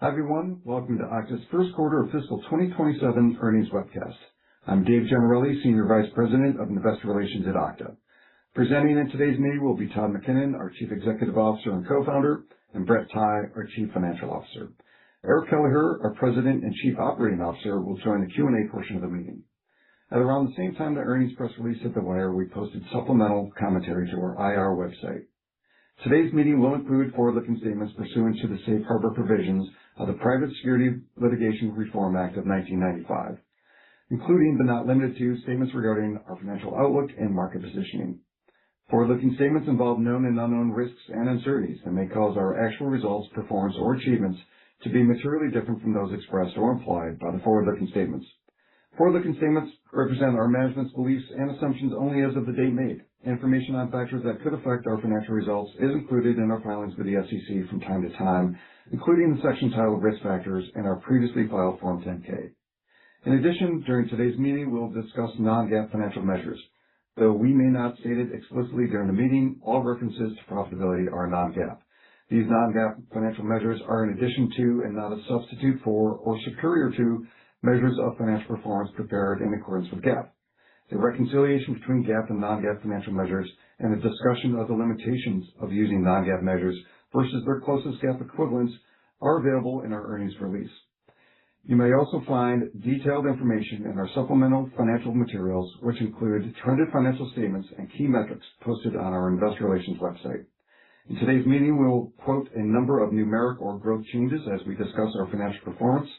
Hi everyone, welcome to Okta's first quarter of fiscal 2027 earnings webcast. I'm Dave Generelli, Senior Vice President of Investor Relations at Okta. Presenting in today's meeting will be Todd McKinnon, our Chief Executive Officer and Co-founder, and Brett Tighe, our Chief Financial Officer. Eric Kelleher, our President and Chief Operating Officer, will join the Q&A portion of the meeting. At around the same time the earnings press release hit the wire, we posted supplemental commentary to our IR website. Today's meeting will include forward-looking statements pursuant to the Safe Harbor provisions of the Private Securities Litigation Reform Act of 1995, including but not limited to statements regarding our financial outlook and market positioning. Forward-looking statements involve known and unknown risks and uncertainties that may cause our actual results, performance, or achievements to be materially different from those expressed or implied by the forward-looking statements. Forward-looking statements represent our management's beliefs and assumptions only as of the date made. Information on factors that could affect our financial results is included in our filings with the SEC from time to time, including the section titled Risk Factors in our previously filed Form 10-K. In addition, during today's meeting, we'll discuss non-GAAP financial measures. Though we may not state it explicitly during the meeting, all references to profitability are non-GAAP. These non-GAAP financial measures are in addition to and not a substitute for or superior to measures of financial performance prepared in accordance with GAAP. The reconciliation between GAAP and non-GAAP financial measures and a discussion of the limitations of using non-GAAP measures versus their closest GAAP equivalents are available in our earnings release. You may also find detailed information in our supplemental financial materials, which include trended financial statements and key metrics posted on our investor relations website. In today's meeting, we will quote a number of numeric or growth changes as we discuss our financial performance,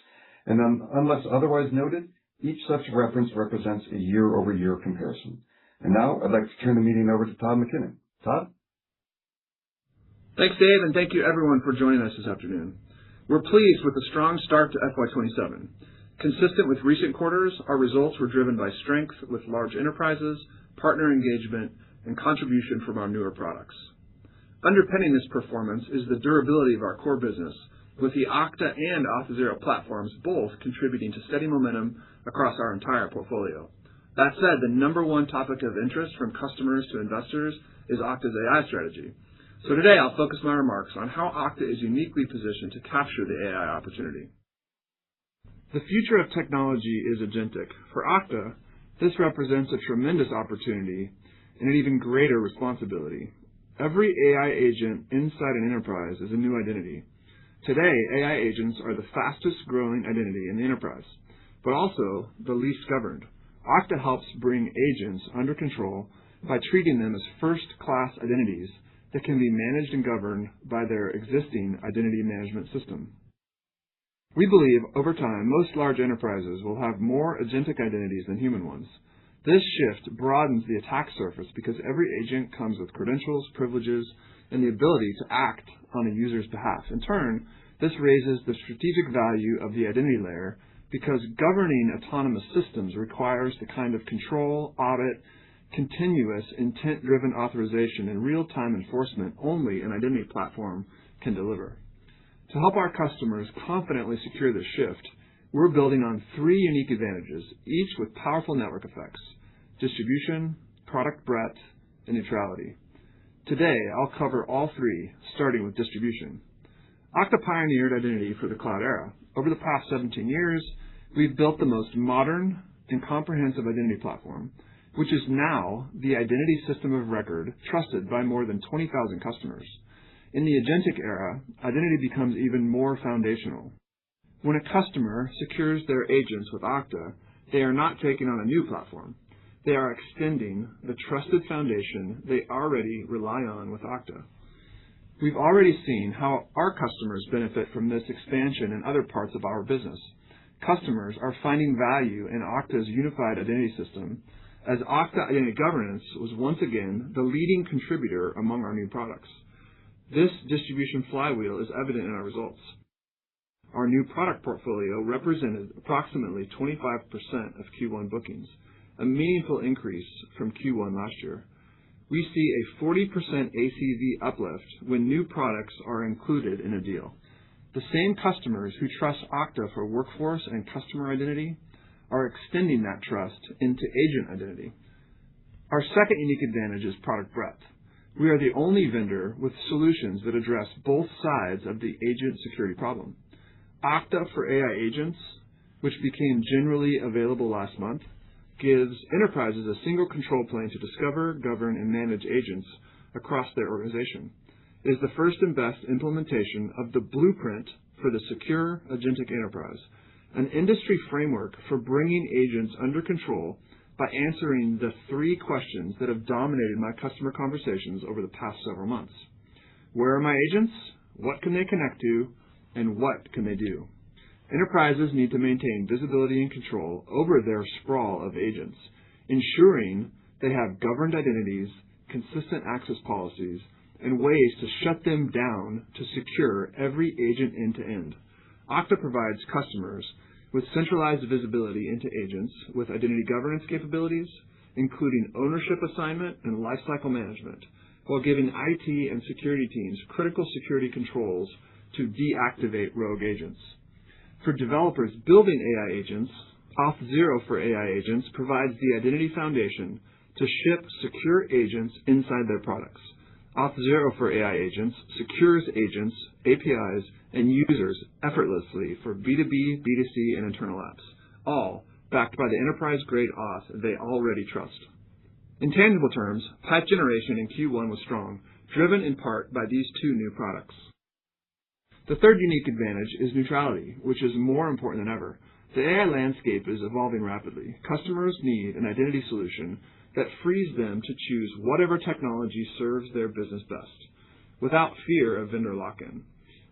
and unless otherwise noted, each such reference represents a year-over-year comparison. And now I'd like to turn the meeting over to Todd McKinnon. Todd? Thanks, Dave, and thank you everyone for joining us this afternoon. We're pleased with the strong start to FY27. Consistent with recent quarters, our results were driven by strength with large enterprises, partner engagement, and contribution from our newer products. Underpinning this performance is the durability of our core business, with the Okta and Auth0 platforms both contributing to steady momentum across our entire portfolio. That said, the number one topic of interest from customers to investors is Okta's AI strategy. So today I'll focus my remarks on how Okta is uniquely positioned to capture the AI opportunity. The future of technology is agentic. For Okta, this represents a tremendous opportunity and an even greater responsibility. Every AI agent inside an enterprise is a new identity. Today, AI agents are the fastest growing identity in the enterprise, but also the least governed. Okta helps bring agents under control by treating them as first-class identities that can be managed and governed by their existing identity management system. We believe over time, most large enterprises will have more agentic identities than human ones. This shift broadens the attack surface because every agent comes with credentials, privileges, and the ability to act on a user's behalf. In turn, this raises the strategic value of the identity layer because governing autonomous systems requires the kind of control, audit, continuous, intent-driven authorization, and real-time enforcement only an identity platform can deliver. To help our customers confidently secure this shift, we're building on three unique advantages, each with powerful network effects: distribution, product breadth, and neutrality. Today, I'll cover all three, starting with distribution. Okta pioneered identity for the cloud era. Over the past 17 years, we've built the most modern and comprehensive identity platform, which is now the identity system of record trusted by more than 20,000 customers. In the agentic era, identity becomes even more foundational. When a customer secures their agents with Okta, they are not taking on a new platform. They are extending the trusted foundation they already rely on with Okta. We've already seen how our customers benefit from this expansion in other parts of our business. Customers are finding value in Okta's unified identity system, as Okta Identity Governance was once again the leading contributor among our new products. This distribution flywheel is evident in our results. Our new product portfolio represented approximately 25% of Q1 bookings, a meaningful increase from Q1 last year. We see a 40% ACV uplift when new products are included in a deal. The same customers who trust Okta for workforce and customer identity are extending that trust into agent identity. Our second unique advantage is product breadth. We are the only vendor with solutions that address both sides of the agent security problem. Okta for AI Agents, which became generally available last month, gives enterprises a single control plane to discover, govern, and manage agents across their organization. It is the first and best implementation of the blueprint for the secure agentic enterprise, an industry framework for bringing agents under control by answering the 3 questions that have dominated my customer conversations over the past several months. Where are my agents? What can they connect to? And what can they do? Enterprises need to maintain visibility and control over their sprawl of agents, ensuring they have governed identities, consistent access policies, and ways to shut them down to secure every agent end-to-end. Okta provides customers with centralized visibility into agents with identity governance capabilities, including ownership assignment and lifecycle management, while giving IT and security teams critical security controls to deactivate rogue agents. For developers building AI agents, Auth0 for AI Agents provides the identity foundation to ship secure agents inside their products. Auth0 for AI Agents secures agents, APIs, and users effortlessly for B2B, B2C, and internal apps, all backed by the enterprise-grade auth they already trust. In tangible terms, pipe generation in Q1 was strong, driven in part by these 2 new products. The third unique advantage is neutrality, which is more important than ever. The AI landscape is evolving rapidly. Customers need an identity solution that frees them to choose whatever technology serves their business best, without fear of vendor lock-in.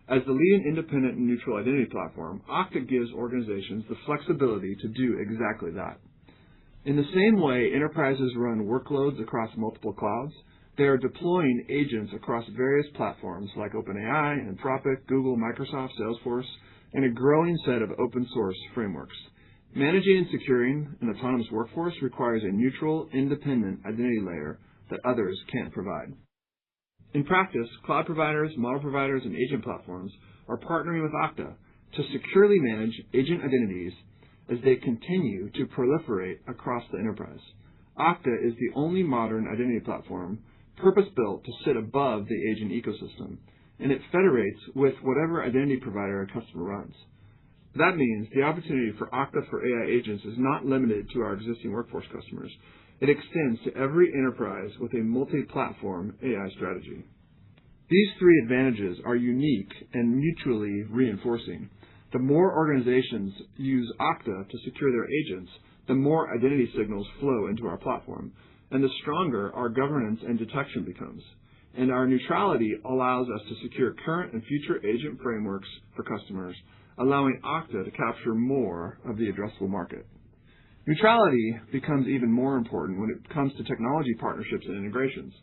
As the leading independent and neutral identity platform, Okta gives organizations the flexibility to do exactly that. In the same way enterprises run workloads across multiple clouds, they are deploying agents across various platforms like OpenAI, Anthropic, Google, Microsoft, Salesforce, and a growing set of open source frameworks. Managing and securing an autonomous workforce requires a neutral, independent identity layer that others can't provide. In practice, cloud providers, model providers, and agent platforms are partnering with Okta to securely manage agent identities as they continue to proliferate across the enterprise. Okta is the only modern identity platform purpose-built to sit above the agent ecosystem, and it federates with whatever identity provider a customer runs. That means the opportunity for Okta for AI Agents is not limited to our existing workforce customers. It extends to every enterprise with a multi-platform AI strategy. These 3 advantages are unique and mutually reinforcing. The more organizations use Okta to secure their agents, the more identity signals flow into our platform, and the stronger our governance and detection becomes. And our neutrality allows us to secure current and future agent frameworks for customers, allowing Okta to capture more of the addressable market. Neutrality becomes even more important when it comes to technology partnerships and integrations.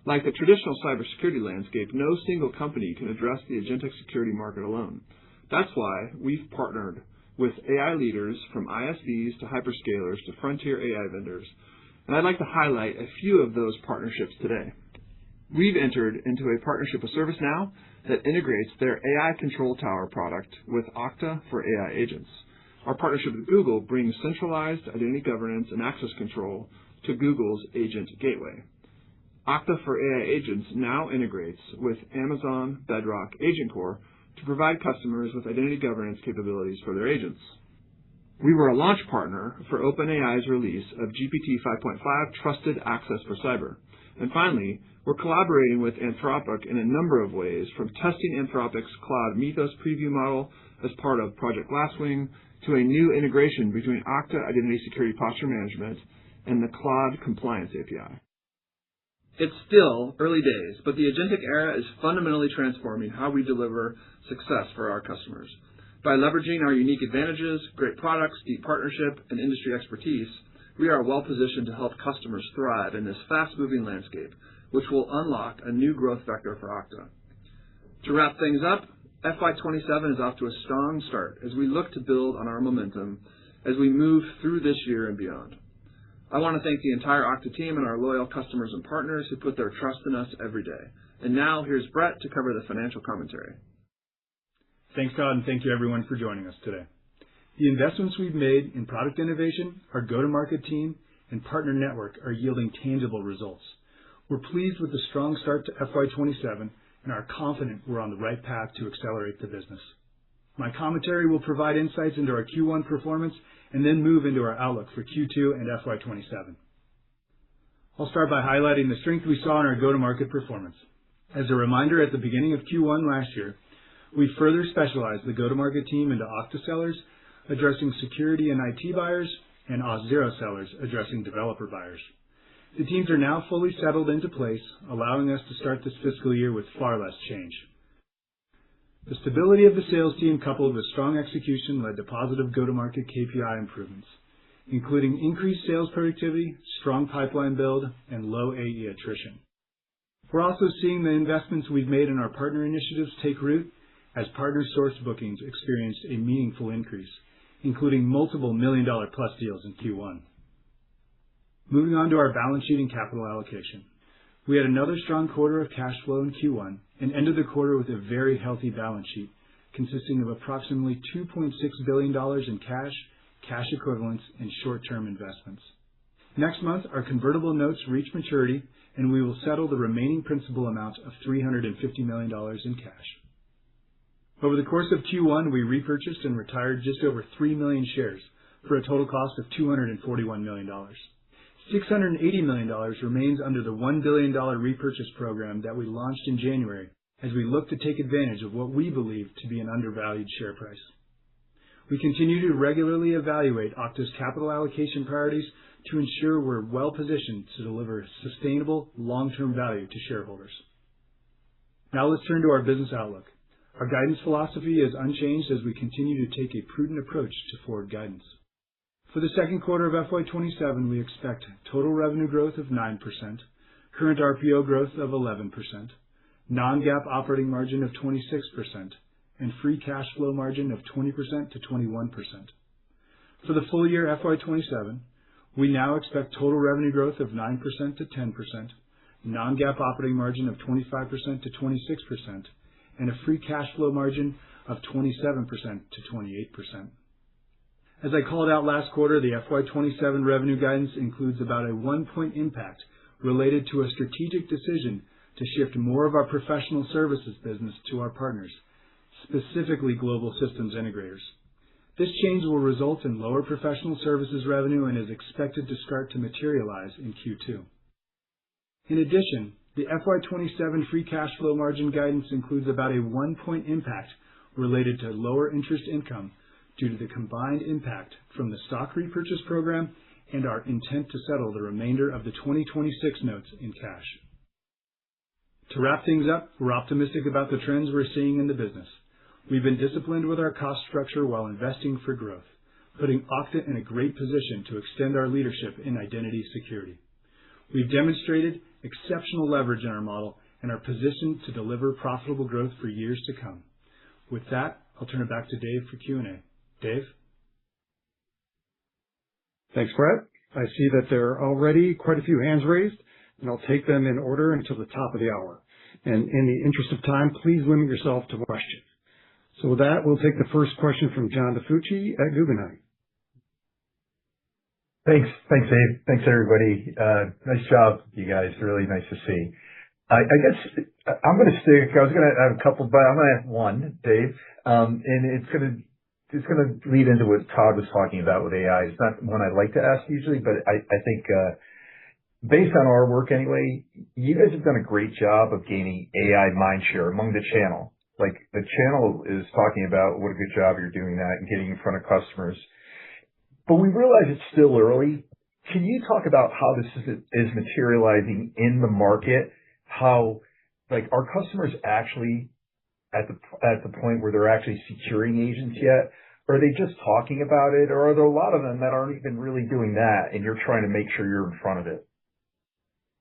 Like the traditional cybersecurity landscape, no single company can address the agentic security market alone. That's why we've partnered with AI leaders from ISVs to hyperscalers to frontier AI vendors. And I'd like to highlight a few of those partnerships today. We've entered into a partnership with ServiceNow that integrates their AI Control Tower product with Okta for AI Agents. Our partnership with Google brings centralized identity governance and access control to Google's Agent Gateway. Okta for AI Agents now integrates with Amazon Bedrock Agent Core to provide customers with identity governance capabilities for their agents. We were a launch partner for OpenAI's release of GPT 5.5 Trusted Access for Cyber. And finally, we're collaborating with Anthropic in a number of ways, from testing Anthropic's Cloud Mythos preview model as part of Project Glasswing to a new integration between Okta Identity Security Posture Management and the Cloud Compliance API. It's still early days, but the agentic era is fundamentally transforming how we deliver success for our customers. By leveraging our unique advantages, great products, deep partnership, and industry expertise, we are well positioned to help customers thrive in this fast-moving landscape, which will unlock a new growth vector for Okta. To wrap things up, FY27 is off to a strong start as we look to build on our momentum as we move through this year and beyond. I want to thank the entire Okta team and our loyal customers and partners who put their trust in us every day. And now here's Brett to cover the financial commentary. Thanks, Todd, and thank you everyone for joining us today. The investments we've made in product innovation, our go-to-market team, and partner network are yielding tangible results. We're pleased with the strong start to FY27 and are confident we're on the right path to accelerate the business. My commentary will provide insights into our Q1 performance and then move into our outlook for Q2 and FY27. I'll start by highlighting the strength we saw in our go-to-market performance. As a reminder, at the beginning of Q1 last year, we further specialized the go-to-market team into Okta sellers, addressing security and IT buyers, and Auth0 sellers, addressing developer buyers. The teams are now fully settled into place, allowing us to start this fiscal year with far less change. The stability of the sales team, coupled with strong execution, led to positive go-to-market KPI improvements, including increased sales productivity, strong pipeline build, and low AE attrition. We're also seeing the investments we've made in our partner initiatives take root, as partner-sourced bookings experienced a meaningful increase, including multiple million-dollar-plus deals in Q1. Moving on to our balance sheet and capital allocation. We had another strong quarter of cash flow in Q1 and ended the quarter with a very healthy balance sheet, consisting of approximately $2.6 billion in cash equivalents, and short-term investments. Next month, our convertible notes reach maturity, and we will settle the remaining principal amount of $350 million in cash. Over the course of Q1, we repurchased and retired just over 3 million shares for a total cost of $241 million. $680 million remains under the $1 billion repurchase program that we launched in January as we look to take advantage of what we believe to be an undervalued share price. We continue to regularly evaluate Okta's capital allocation priorities to ensure we're well positioned to deliver sustainable long-term value to shareholders. Now let's turn to our business outlook. Our guidance philosophy is unchanged as we continue to take a prudent approach to forward guidance. For the second quarter of FY27, we expect total revenue growth of 9%, current RPO growth of 11%, non-GAAP operating margin of 26%, and free cash flow margin of 20% to 21%. For the full year FY27, we now expect total revenue growth of 9% to 10%, non-GAAP operating margin of 25% to 26%, and a free cash flow margin of 27% to 28%. As I called out last quarter, the FY27 revenue guidance includes about a 1-point impact related to a strategic decision to shift more of our professional services business to our partners, specifically global systems integrators. This change will result in lower professional services revenue and is expected to start to materialize in Q2. In addition, the FY27 free cash flow margin guidance includes about a 1-point impact related to lower interest income due to the combined impact from the stock repurchase program and our intent to settle the remainder of the 2026 notes in cash. To wrap things up, we're optimistic about the trends we're seeing in the business. We've been disciplined with our cost structure while investing for growth, putting Okta in a great position to extend our leadership in identity security. We've demonstrated exceptional leverage in our model and are positioned to deliver profitable growth for years to come. With that, I'll turn it back to Dave for Q&A. Dave? Thanks, Brett. I see that there are already quite a few hands raised, and I'll take them in order until the top of the hour. And in the interest of time, please limit yourself to one question. So with that, we'll take the first question from John DiFucci at Guggenheim. Thanks, Dave. Thanks, everybody. Nice job, you guys. Really nice to see. I guess I'm going to stick. I was going to have a couple, but I'm going to have one, Dave. And it's going to lead into what Todd was talking about with AI. It's not one I like to ask usually, but I think based on our work anyway, you guys have done a great job of gaining AI mindshare among the channel. Like the channel is talking about what a good job you're doing that and getting in front of customers. But we realize it's still early. Can you talk about how this is materializing in the market? How, like, are customers actually at the point where they're actually securing agents yet? Or are they just talking about it? Or are there a lot of them that aren't even really doing that and you're trying to make sure you're in front of it?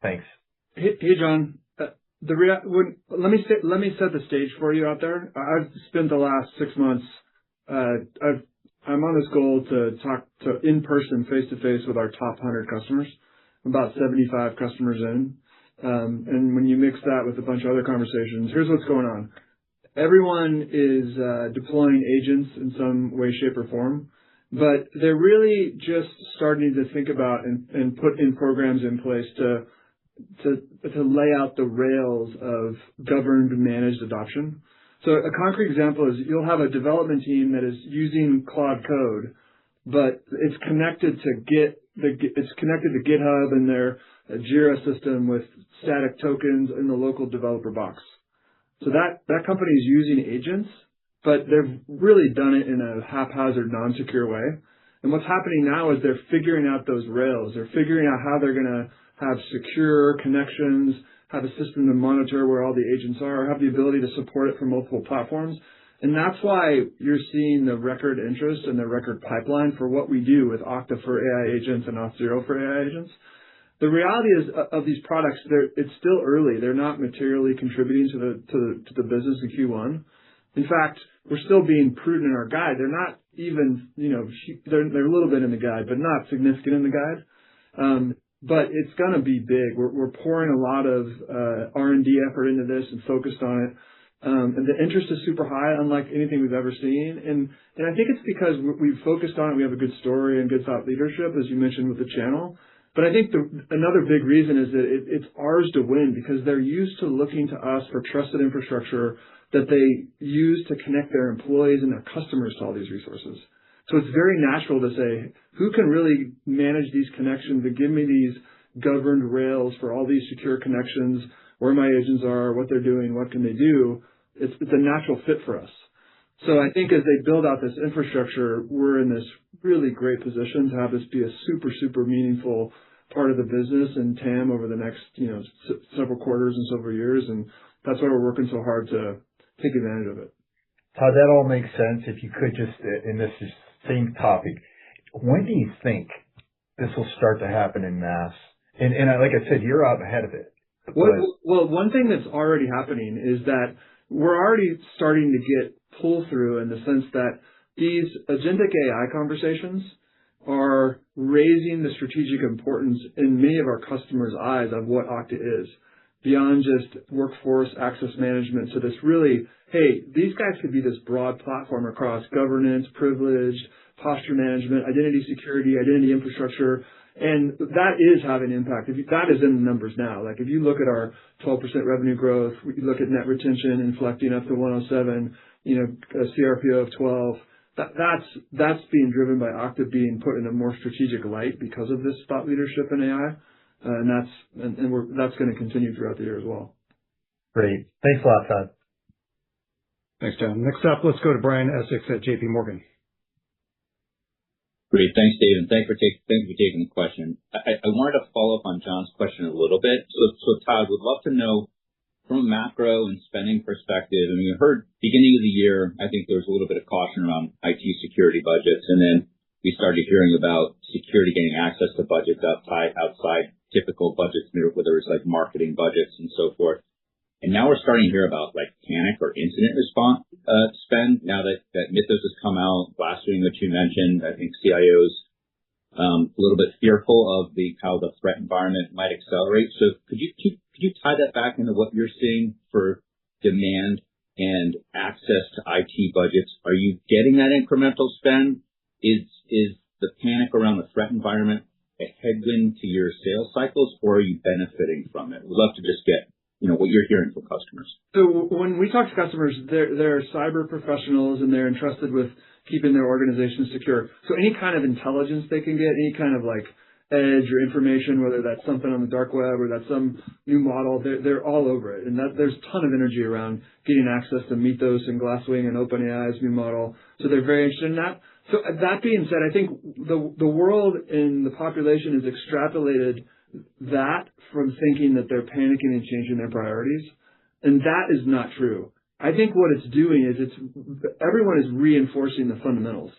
Thanks. Hey, John. Let me set the stage for you out there. I've spent the last 6 months. I'm on this goal to talk to in person, face to face with our top 100 customers. About 75 customers in, and when you mix that with a bunch of other conversations, here's what's going on. Everyone is deploying agents in some way, shape, or form, but they're really just starting to think about and put in programs in place to lay out the rails of governed managed adoption. So a concrete example is you'll have a development team that is using Claude Code, but it's connected to GitHub and their Jira system with static tokens in the local developer box. So that company is using agents, but they've really done it in a haphazard, non-secure way. And what's happening now is they're figuring out those rails. They're figuring out how they're going to have secure connections, have a system to monitor where all the agents are, have the ability to support it from multiple platforms. And that's why you're seeing the record interest and the record pipeline for what we do with Okta for AI agents and Auth0 for AI agents. The reality is of these products, it's still early. They're not materially contributing to the business in Q1. In fact, we're still being prudent in our guide. They're not even, they're a little bit in the guide, but not significant in the guide. But it's going to be big. We're pouring a lot of R&D effort into this and focused on it. And the interest is super high, unlike anything we've ever seen. And I think it's because we've focused on it. We have a good story and good thought leadership, as you mentioned with the channel. But I think another big reason is that it's ours to win because they're used to looking to us for trusted infrastructure that they use to connect their employees and their customers to all these resources. So it's very natural to say, who can really manage these connections and give me these governed rails for all these secure connections, where my agents are, what they're doing, what can they do? It's a natural fit for us. So I think as they build out this infrastructure, we're in this really great position to have this be a super, super meaningful part of the business and TAM over the next, several quarters and several years. And that's why we're working so hard to take advantage of it. Todd, that all makes sense. If you could just, and this is same topic, when do you think this will start to happen in mass? And like I said, you're out ahead of it. Well, one thing that's already happening is that we're already starting to get pull through in the sense that these agentic AI conversations are raising the strategic importance in many of our customers' eyes of what Okta is, beyond just workforce access management. So this really, hey, these guys could be this broad platform across governance, privilege, posture management, identity security, identity infrastructure. And that is having impact. That is in the numbers now. Like if you look at our 12% revenue growth, we look at net retention inflecting up to 107, a CRPO of 12. That's being driven by Okta being put in a more strategic light because of this thought leadership in AI. And that's going to continue throughout the year as well. Great. Thanks a lot, Todd. Thanks, John. Next up, let's go to Brian Essex at JP Morgan. Great. Thanks, Dave, and thank you for taking the question. I wanted to follow up on John's question a little bit. So Todd, would love to know from a macro and spending perspective. I mean, you heard beginning of the year, I think there was a little bit of caution around IT security budgets, and then we started hearing about security getting access to budgets outside typical budgets, whether it's like marketing budgets and so forth. And now we're starting to hear about like panic or incident response spend. Now that Mythos has come out, blasphemy, which you mentioned, I think CIOs a little bit fearful of how the threat environment might accelerate. So could you tie that back into what you're seeing for demand and access to IT budgets? Are you getting that incremental spend? Is the panic around the threat environment a headwind to your sales cycles, or are you benefiting from it? We'd love to just get what you're hearing from customers. So when we talk to customers, they're cyber professionals and they're entrusted with keeping their organization secure. So any kind of intelligence they can get, any kind of like edge or information, whether that's something on the dark web or that's some new model, they're all over it. And there's a ton of energy around getting access to Mythos and Glasswing and OpenAI's new model. So they're very interested in that. So that being said, I think the world and the population has extrapolated that from thinking that they're panicking and changing their priorities. And that is not true. I think what it's doing is everyone is reinforcing the fundamentals.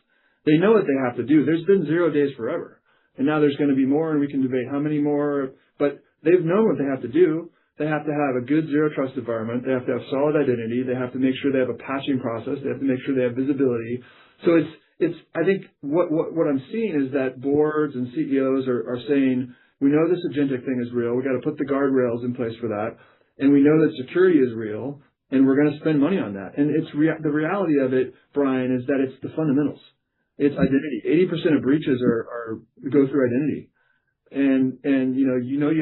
They know what they have to do. There's been 0 days forever. And now there's going to be more, and we can debate how many more, but they've known what they have to do. They have to have a good zero trust environment. They have to have solid identity. They have to make sure they have a patching process. They have to make sure they have visibility. So I think what I'm seeing is that boards and CEOs are saying, we know this agentic thing is real. We got to put the guardrails in place for that. And we know that security is real, and we're going to spend money on that. And the reality of it, Brian, is that it's the fundamentals. It's identity. 80% of breaches go through identity. And you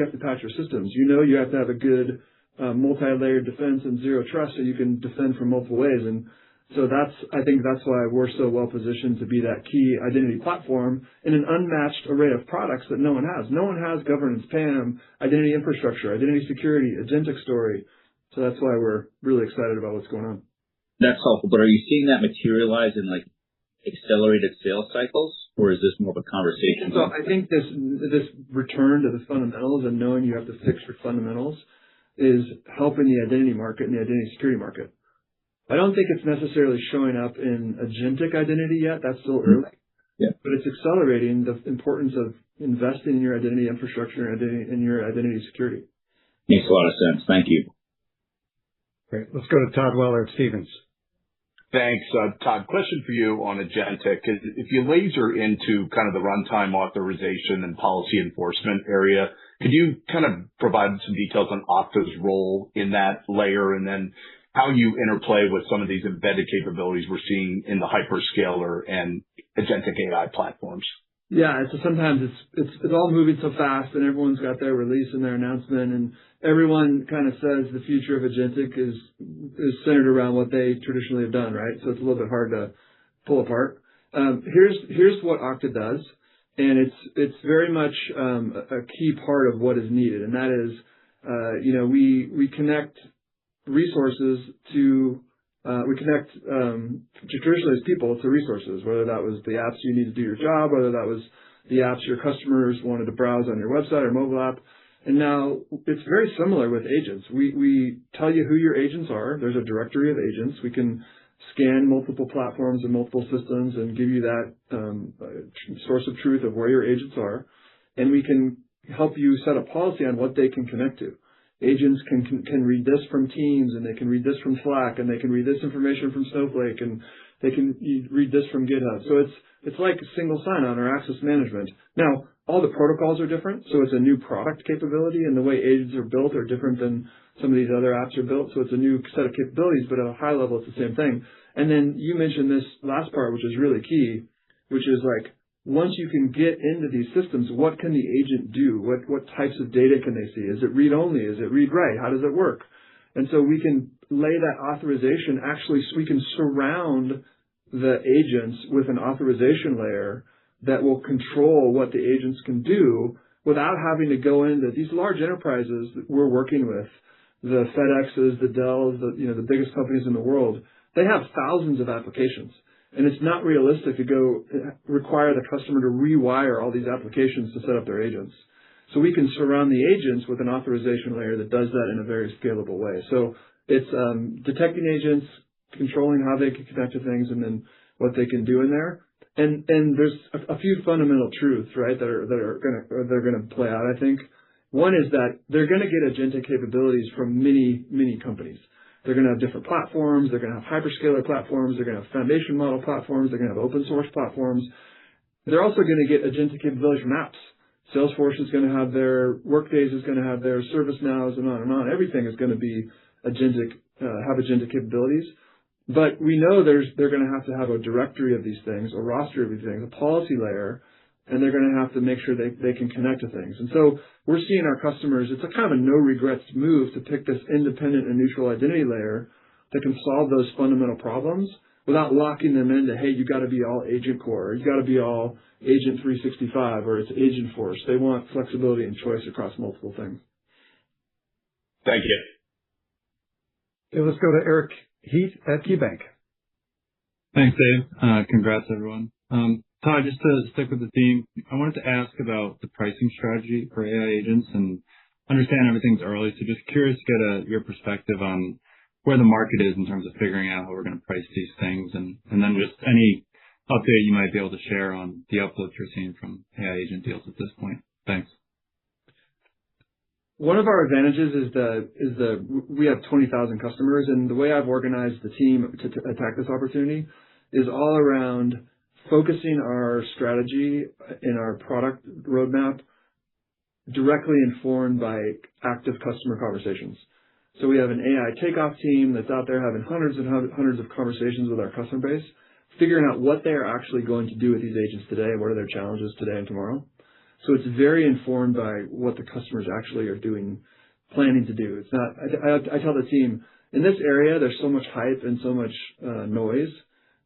have to patch your systems. You have to have a good multi-layered defense and zero trust, so you can defend from multiple ways. And so I think that's why we're so well positioned to be that key identity platform in an unmatched array of products that no one has. No one has governance, PAM, identity infrastructure, identity security, agentic story. So that's why we're really excited about what's going on. That's helpful, but are you seeing that materialize in like accelerated sales cycles, or is this more of a conversation? So I think this return to the fundamentals and knowing you have to fix your fundamentals is helping the identity market and the identity security market. I don't think it's necessarily showing up in agentic identity yet. That's still early. Yeah. But it's accelerating the importance of investing in your identity infrastructure and your identity security. Makes a lot of sense. Thank you. Great. Let's go to Todd Weller at Stephens. Thanks. Todd, question for you on agentic. If you laser into kind of the runtime authorization and policy enforcement area, could you kind of provide some details on Okta's role in that layer, and then how you interplay with some of these embedded capabilities we're seeing in the hyperscaler and agentic AI platforms? Yeah, so sometimes it's all moving so fast, and everyone's got their release and their announcement, and everyone kind of says the future of agentic is centered around what they traditionally have done, right? So it's a little bit hard to pull apart. Here's what Okta does, and it's very much a key part of what is needed, and that is, we connect resources to traditionally as people to resources, whether that was the apps you need to do your job, whether that was the apps your customers wanted to browse on your website or mobile app. And now it's very similar with agents. We tell you who your agents are. There's a directory of agents. We can scan multiple platforms and multiple systems and give you that source of truth of where your agents are. And we can help you set a policy on what they can connect to. Agents can read this from Teams, and they can read this from Slack, and they can read this information from Snowflake, and they can read this from GitHub. So it's like single sign-on or access management. Now, all the protocols are different, so it's a new product capability, and the way agents are built are different than some of these other apps are built. So it's a new set of capabilities, but at a high level, it's the same thing. And then you mentioned this last part, which is really key, which is like, once you can get into these systems, what can the agent do? What types of data can they see? Is it read only? Is it read write? How does it work? And so we can lay that authorization, actually, so we can surround the agents with an authorization layer that will control what the agents can do without having to go into these large enterprises that we're working with, the FedExes, the Dells, the biggest companies in the world. They have thousands of applications. And it's not realistic to go require the customer to rewire all these applications to set up their agents. So we can surround the agents with an authorization layer that does that in a very scalable way. So it's detecting agents, controlling how they can connect to things, and then what they can do in there. And there's a few fundamental truths, right, that are going to play out, I think. One is that they're going to get agentic capabilities from many, many companies. They're going to have different platforms. They're going to have hyperscaler platforms. They're going to have foundation model platforms. They're going to have open source platforms. They're also going to get agentic capabilities from apps. Salesforce is going to have their Workdays is going to have their ServiceNows and on and on. Everything is going to be agentic, have agentic capabilities. But we know they're going to have a directory of these things, a roster of these things, a policy layer, and they're going to have to make sure they can connect to things. And so we're seeing our customers, it's a kind of a no regrets move to pick this independent and neutral identity layer that can solve those fundamental problems without locking them into, hey, you got to be all agent core, or you got to be all agent 365, or it's agent force. They want flexibility and choice across multiple things. Thank you. Okay, let's go to Eric Heath at KeyBank. Thanks, Dave. Congrats, everyone. Todd, just to stick with the theme, I wanted to ask about the pricing strategy for AI agents, and understand everything's early, so just curious to get your perspective on where the market is in terms of figuring out how we're going to price these things, and then just any update you might be able to share on the uplift you're seeing from AI agent deals at this point. Thanks. One of our advantages is we have 20,000 customers, and the way I've organized the team to attack this opportunity is all around focusing our strategy and our product roadmap directly informed by active customer conversations. So we have an AI takeoff team that's out there having hundreds and hundreds of conversations with our customer base, figuring out what they are actually going to do with these agents today and what are their challenges today and tomorrow. So it's very informed by what the customers actually are doing planning to do. It's not. I tell the team, in this area, there's so much hype and so much noise.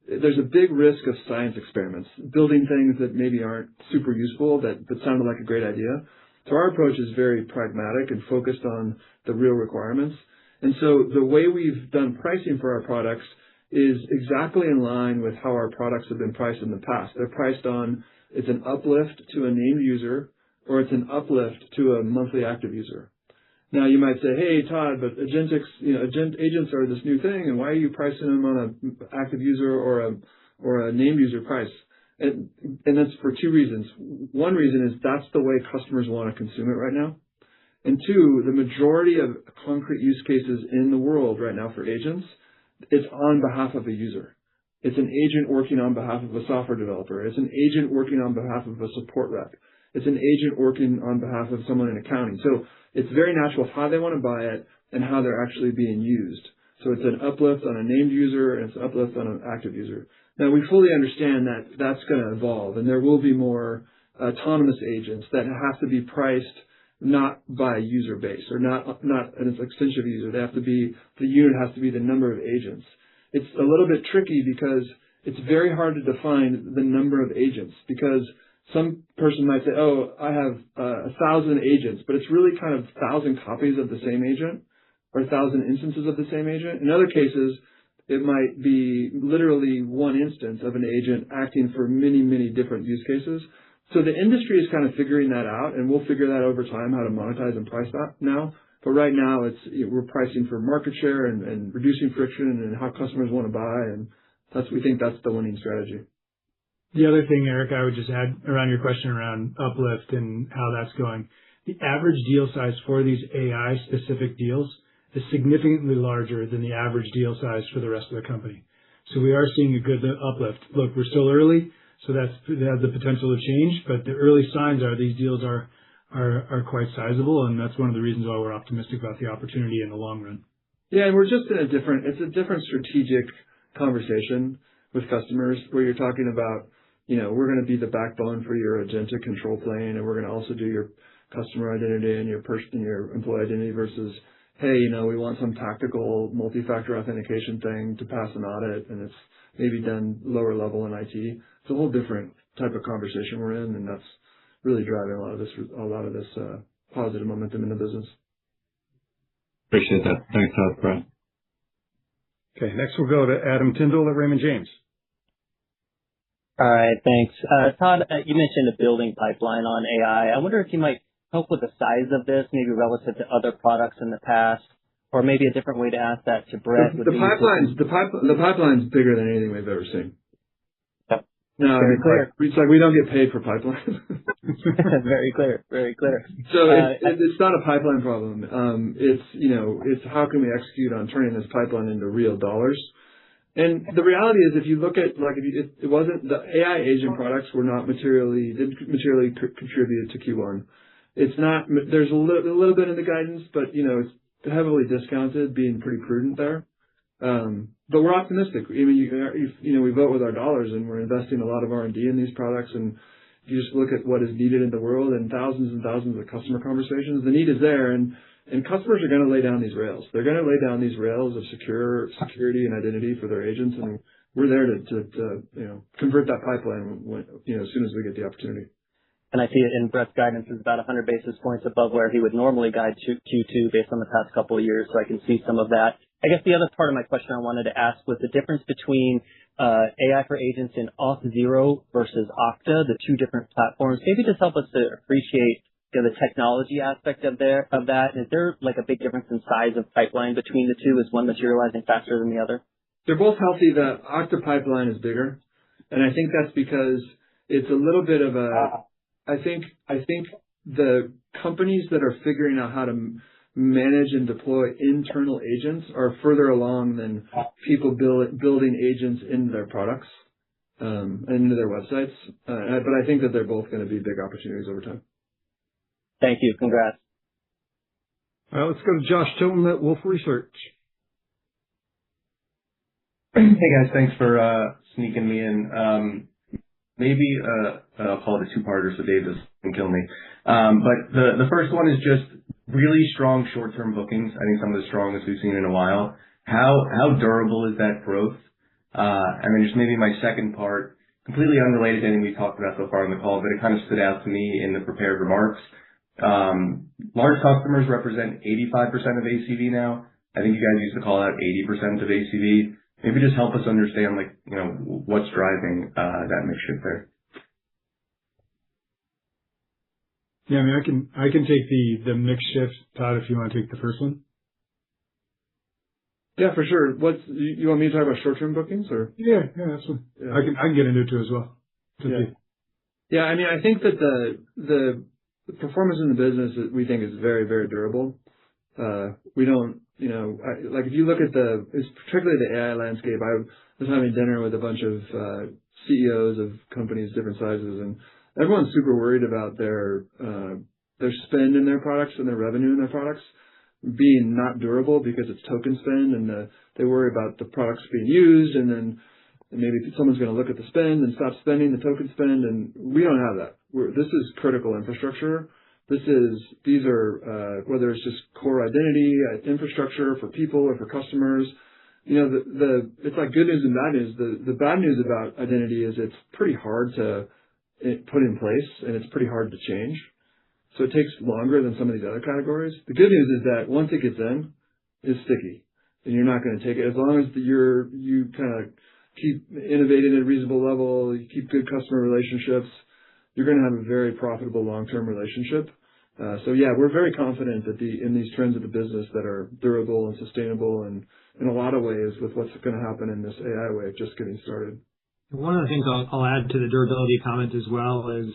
There's a big risk of science experiments, building things that maybe aren't super useful, that sounded like a great idea. So our approach is very pragmatic and focused on the real requirements. And so the way we've done pricing for our products is exactly in line with how our products have been priced in the past. They're priced on, it's an uplift to a named user, or it's an uplift to a monthly active user. Now you might say, hey Todd, but agents are this new thing, and why are you pricing them on an active user or a named user price? And that's for two reasons. One reason is that's the way customers want to consume it right now. And two, the majority of concrete use cases in the world right now for agents, it's on behalf of a user. It's an agent working on behalf of a software developer. It's an agent working on behalf of a support rep. It's an agent working on behalf of someone in accounting. So it's very natural how they want to buy it and how they're actually being used. So it's an uplift on a named user and it's an uplift on an active user. Now we fully understand that that's going to evolve, and there will be more autonomous agents that have to be priced not by a user base or not an extension of a user. The unit has to be the number of agents. It's a little bit tricky because it's very hard to define the number of agents, because some person might say, oh, I have 1,000 agents, but it's really kind of 1,000 copies of the same agent or 1,000 instances of the same agent. In other cases, it might be literally one instance of an agent acting for many, many different use cases. So the industry is kind of figuring that out, and we'll figure that over time, how to monetize and price that now. But right now, we're pricing for market share and reducing friction and how customers want to buy, and we think that's the winning strategy. The other thing, Eric, I would just add around your question around uplift and how that's going. The average deal size for these AI-specific deals is significantly larger than the average deal size for the rest of the company. So we are seeing a good uplift. Look, we're still early, so that has the potential to change, but the early signs are these deals are quite sizable, and that's one of the reasons why we're optimistic about the opportunity in the long run. Yeah, and we're just in a different strategic conversation with customers where you're talking about, we're going to be the backbone for your agentic control plane, and we're going to also do your customer identity and your employee identity versus, hey, we want some tactical multi-factor authentication thing to pass an audit, and it's maybe done lower level in IT. It's a whole different type of conversation we're in, and that's really driving a lot of this positive momentum in the business. Appreciate that. Thanks, Todd. Brett. Okay, next we'll go to Adam Tindall at Raymond James. All right, thanks. Todd, you mentioned a building pipeline on AI. I wonder if you might help with the size of this, maybe relative to other products in the past, or maybe a different way to ask that to Brett. The pipeline's bigger than anything we've ever seen. Yep. No, it's like we don't get paid for pipelines. Very clear. Very clear. So it's not a pipeline problem. It's how can we execute on turning this pipeline into real dollars. And the reality is, if you look at it wasn't the AI agent products didn't materially contribute to Q1. It's not. There's a little bit in the guidance, but it's heavily discounted, being pretty prudent there. But we're optimistic. I mean, we vote with our dollars, and we're investing a lot of R&D in these products. And if you just look at what is needed in the world and thousands of customer conversations, the need is there, and customers are going to lay down these rails. They're going to lay down these rails of security and identity for their agents, and we're there to convert that pipeline as soon as we get the opportunity. And I see it in Brett's guidance is about 100 basis points above where he would normally guide to Q2 based on the past couple of years, so I can see some of that. I guess the other part of my question I wanted to ask was the difference between AI for agents in Auth0 versus Okta, the two different platforms. Maybe just help us to appreciate the technology aspect of that. Is there like a big difference in size of pipeline between the two? Is one materializing faster than the other? They're both healthy. The Okta pipeline is bigger, and I think that's because it's a little bit of I think the companies that are figuring out how to manage and deploy internal agents are further along than people building agents into their products and into their websites. But I think that they're both going to be big opportunities over time. Thank you. Congrats. All right, let's go to Josh Tilton at Wolfe Research. Hey guys, thanks for sneaking me in. Maybe I'll call it a two-parter so Dave doesn't kill me. But the first one is just really strong short-term bookings. I think some of the strongest we've seen in a while. How durable is that growth? And then just maybe my second part, completely unrelated to anything we talked about so far on the call, but it kind of stood out to me in the prepared remarks. Large customers represent 85% of ACV now. I think you guys used to call out 80% of ACV. Maybe just help us understand, what's driving that mix shift there. Yeah, I mean, I can take the mix shift. Todd, if you want to take the first one. Yeah, for sure. You want me to talk about short-term bookings or? Yeah, that's fine. Yeah. I can get into it too as well. Yeah, I mean, I think that the performance in the business we think is very, very durable. We don't, if you look at particularly the AI landscape, I was having dinner with a bunch of CEOs of companies, different sizes, and everyone's super worried about their spend in their products and their revenue in their products being not durable because it's token spend, and they worry about the products being used, and then maybe someone's going to look at the spend and stop spending the token spend, and we don't have that. This is critical infrastructure. These are whether it's just core identity, infrastructure for people or for customers. It's like good news and bad news. The bad news about identity is it's pretty hard to put in place, and it's pretty hard to change. So it takes longer than some of these other categories. The good news is that once it gets in, it's sticky, and you're not going to take it. As long as you kind of keep innovating at a reasonable level, you keep good customer relationships, you're going to have a very profitable long-term relationship. So yeah, we're very confident that in these trends of the business that are durable and sustainable, and in a lot of ways with what's going to happen in this AI wave just getting started. One of the things I'll add to the durability comment as well is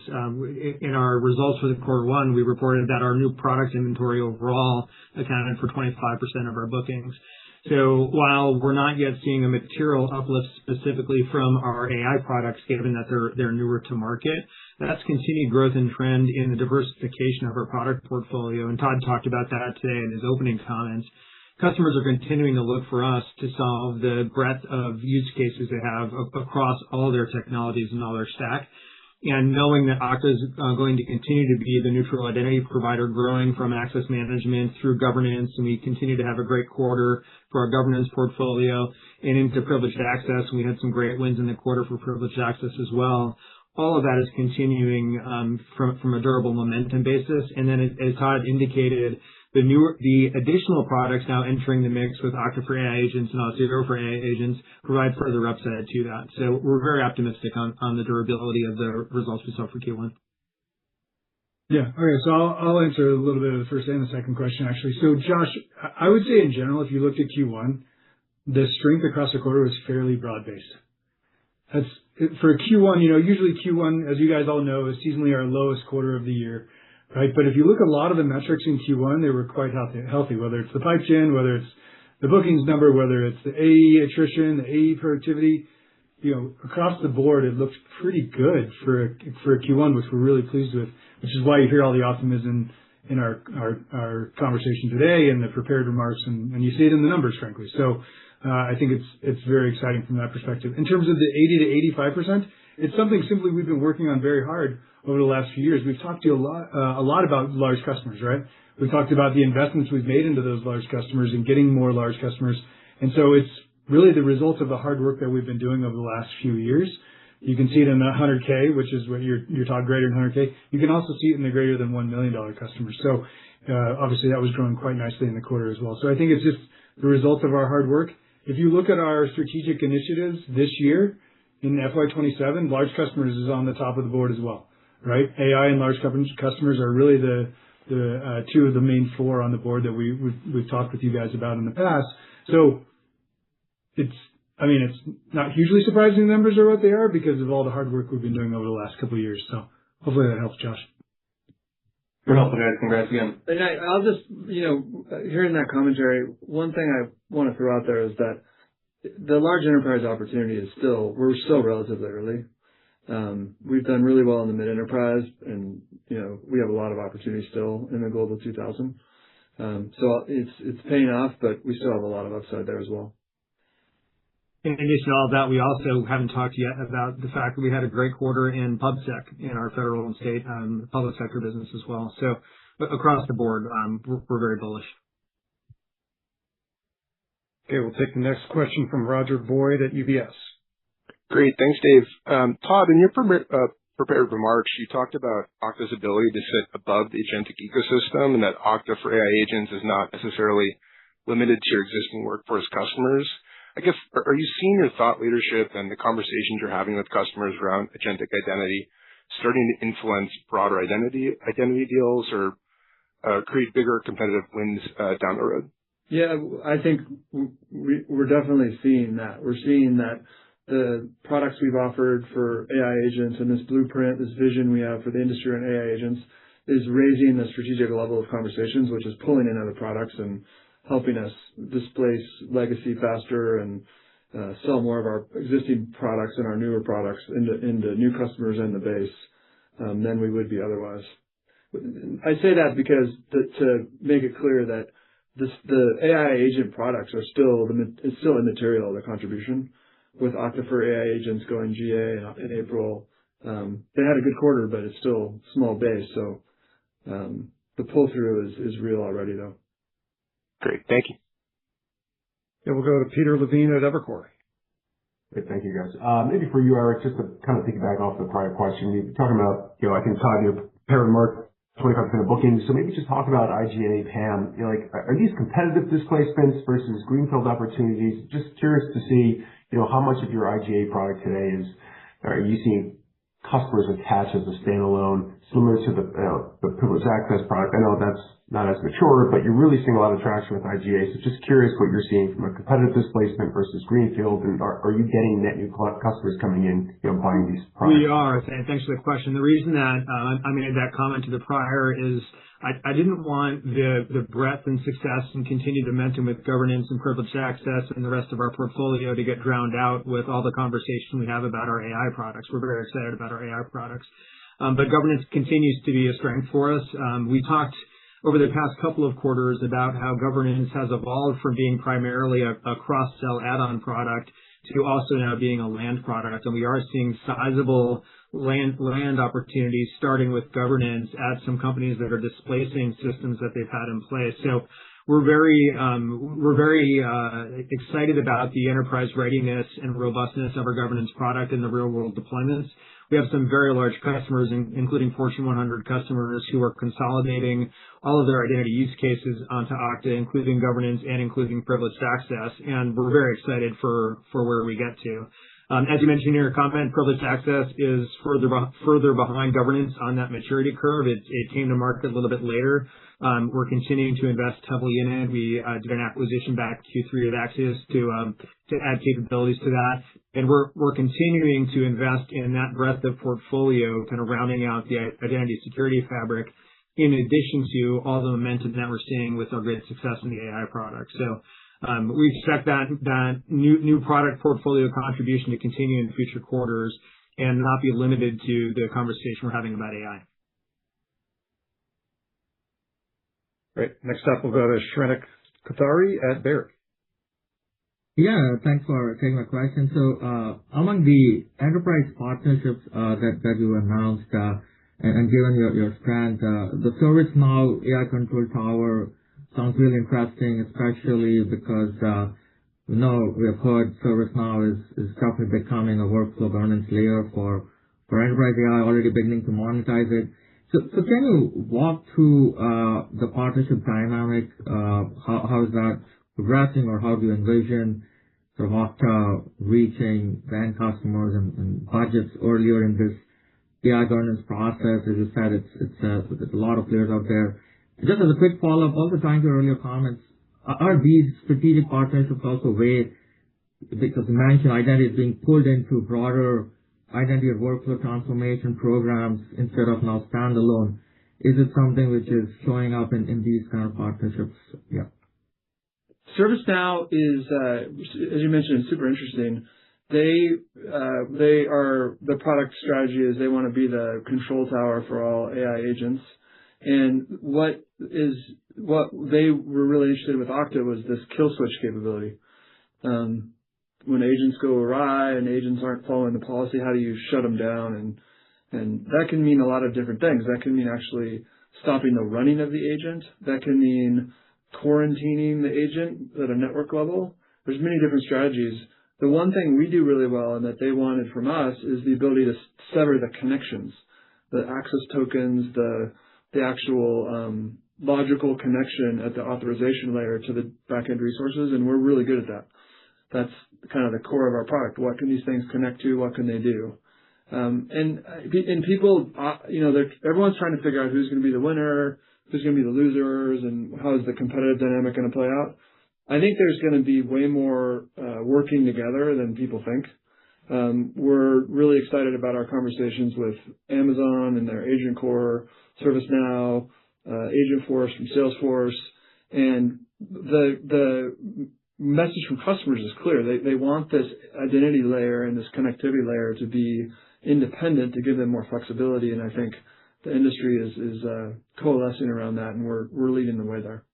in our results for the quarter one, we reported that our new product inventory overall accounted for 25% of our bookings. So while we're not yet seeing a material uplift specifically from our AI products, given that they're newer to market, that's continued growth and trend in the diversification of our product portfolio. And Todd talked about that today in his opening comments. Customers are continuing to look for us to solve the breadth of use cases they have across all their technologies and all their stack. And knowing that Okta is going to continue to be the neutral identity provider, growing from access management through governance, and we continue to have a great quarter for our governance portfolio and into privileged access. We had some great wins in the quarter for privileged access as well. All of that is continuing from a durable momentum basis. And then as Todd indicated, the additional products now entering the mix with Okta for AI agents and Auth0 for AI agents provide further upside to that. So we're very optimistic on the durability of the results we saw for Q1. Yeah. Okay. So I'll answer a little bit of the first and the second question, actually. So Josh, I would say in general, if you looked at Q1, the strength across the quarter was fairly broad-based. For Q1, usually Q1, as you guys all know, is seasonally our lowest quarter of the year. Right. But if you look at a lot of the metrics in Q1, they were quite healthy, whether it's the pipe gen, whether it's the bookings number, whether it's the AE attrition, the AE productivity, across the board, it looks pretty good for a Q1, which we're really pleased with, which is why you hear all the optimism in our conversation today and the prepared remarks, and you see it in the numbers, frankly. So I think it's very exciting from that perspective. In terms of the 80 to 85%, it's something simply we've been working on very hard over the last few years. We've talked to you a lot about large customers, right? We've talked about the investments we've made into those large customers and getting more large customers. And so it's really the result of the hard work that we've been doing over the last few years. You can see it in the 100K, which is what you're talking greater than 100K. You can also see it in the greater than $1 million customers. So obviously that was growing quite nicely in the quarter as well. So I think it's just the result of our hard work. If you look at our strategic initiatives this year in FY27, large customers is on the top of the board as well, right? AI and large customers are really the two of the main four on the board that we've talked with you guys about in the past. So it's not hugely surprising the numbers are what they are because of all the hard work we've been doing over the last couple of years. So hopefully that helps, Josh. You're helpful, guys. Congrats again. And I'll just, hearing that commentary, one thing I want to throw out there is that the large enterprise opportunity we're still relatively early. We've done really well in the mid-enterprise, and we have a lot of opportunity still in the Global 2000. So it's paying off, but we still have a lot of upside there as well. In addition to all of that, we also haven't talked yet about the fact that we had a great quarter in PubSec in our federal and state public sector business as well. So across the board, we're very bullish. Okay, we'll take the next question from Roger Boyd at UBS. Great. Thanks, Dave. Todd, in your prepared remarks, you talked about Okta's ability to sit above the agentic ecosystem and that Okta for AI agents is not necessarily limited to your existing workforce customers. I guess, are you seeing your thought leadership and the conversations you're having with customers around agentic identity starting to influence broader identity deals or create bigger competitive wins down the road? Yeah, I think we're definitely seeing that. We're seeing that the products we've offered for AI agents and this blueprint, this vision we have for the industry on AI agents is raising the strategic level of conversations, which is pulling in other products and helping us displace legacy faster and sell more of our existing products and our newer products into new customers and the base than we would be otherwise. I say that because to make it clear that the AI agent products are it's still immaterial, the contribution. With Okta for AI agents going GA in April, they had a good quarter, but it's still small base. So the pull-through is real already, though. Great. Thank you. Yeah, we'll go to Peter Levine at Evercore. Great. Thank you, guys. Maybe for you, Eric, just to kind of piggyback off the prior question, you're talking about, I think, Todd, your prepared remarks, 25% of bookings. So maybe just talk about IGA, PAM. Are these competitive displacements versus greenfield opportunities? Just curious to see, how much of your IGA product today are you seeing customers attach as a standalone, similar to the privileged access product? I know that's not as mature, but you're really seeing a lot of traction with IGA. So just curious what you're seeing from a competitive displacement versus greenfield, and are you getting net new customers coming in, buying these products? We are. Thanks for the question. The reason that I made that comment to the prior is I didn't want the breadth and success and continued momentum with governance and privileged access and the rest of our portfolio to get drowned out with all the conversation we have about our AI products. We're very excited about our AI products. But governance continues to be a strength for us. We talked over the past couple of quarters about how governance has evolved from being primarily a cross-sell add-on product to also now being a land product. And we are seeing sizable land opportunities starting with governance at some companies that are displacing systems that they've had in place. So we're very excited about the enterprise readiness and robustness of our governance product in the real world deployments. We have some very large customers, including Fortune 100 customers, who are consolidating all of their identity use cases onto Okta, including governance and including privileged access. And we're very excited for where we get to. As you mentioned in your comment, privileged access is further behind governance on that maturity curve. It came to market a little bit later. We're continuing to invest heavily in it. We did an acquisition back Q3 of Axios to add capabilities to that. And we're continuing to invest in that breadth of portfolio, kind of rounding out the identity security fabric, in addition to all the momentum that we're seeing with our great success in the AI product. So we expect that new product portfolio contribution to continue in future quarters and not be limited to the conversation we're having about AI. Great. Next up, we'll go to Shrenik Kothari at Baird. Yeah, thanks for taking my question. So among the enterprise partnerships that you announced and given your strength, the ServiceNow AI Control Tower sounds really interesting, especially because we have heard ServiceNow is definitely becoming a workflow governance layer for enterprise AI, already beginning to monetize it. So can you walk through the partnership dynamic? How is that progressing, or how do you envision sort of Okta reaching the end customers and budgets earlier in this AI governance process? As you said, there's a lot of players out there. Just as a quick follow-up, also tying to your earlier comments, are these strategic partnerships also way, because you mentioned identity is being pulled into broader identity or workflow transformation programs instead of now standalone? Is it something which is showing up in these kind of partnerships? Yeah. ServiceNow is, as you mentioned, super interesting. The product strategy is they want to be the control tower for all AI agents. And what they were really interested in with Okta was this kill switch capability. When agents go awry and agents aren't following the policy, how do you shut them down? And that can mean a lot of different things. That can mean actually stopping the running of the agent. That can mean quarantining the agent at a network level. There's many different strategies. The one thing we do really well and that they wanted from us is the ability to sever the connections, the access tokens, the actual logical connection at the authorization layer to the backend resources, and we're really good at that. That's kind of the core of our product. What can these things connect to? What can they do? And people, everyone's trying to figure out who's going to be the winner, who's going to be the losers, and how is the competitive dynamic going to play out. I think there's going to be way more working together than people think. We're really excited about our conversations with Amazon and their Agent Core, ServiceNow, Agentforce from Salesforce, and the message from customers is clear. They want this identity layer and this connectivity layer to be independent to give them more flexibility, and I think the industry is coalescing around that, and we're leading the way there.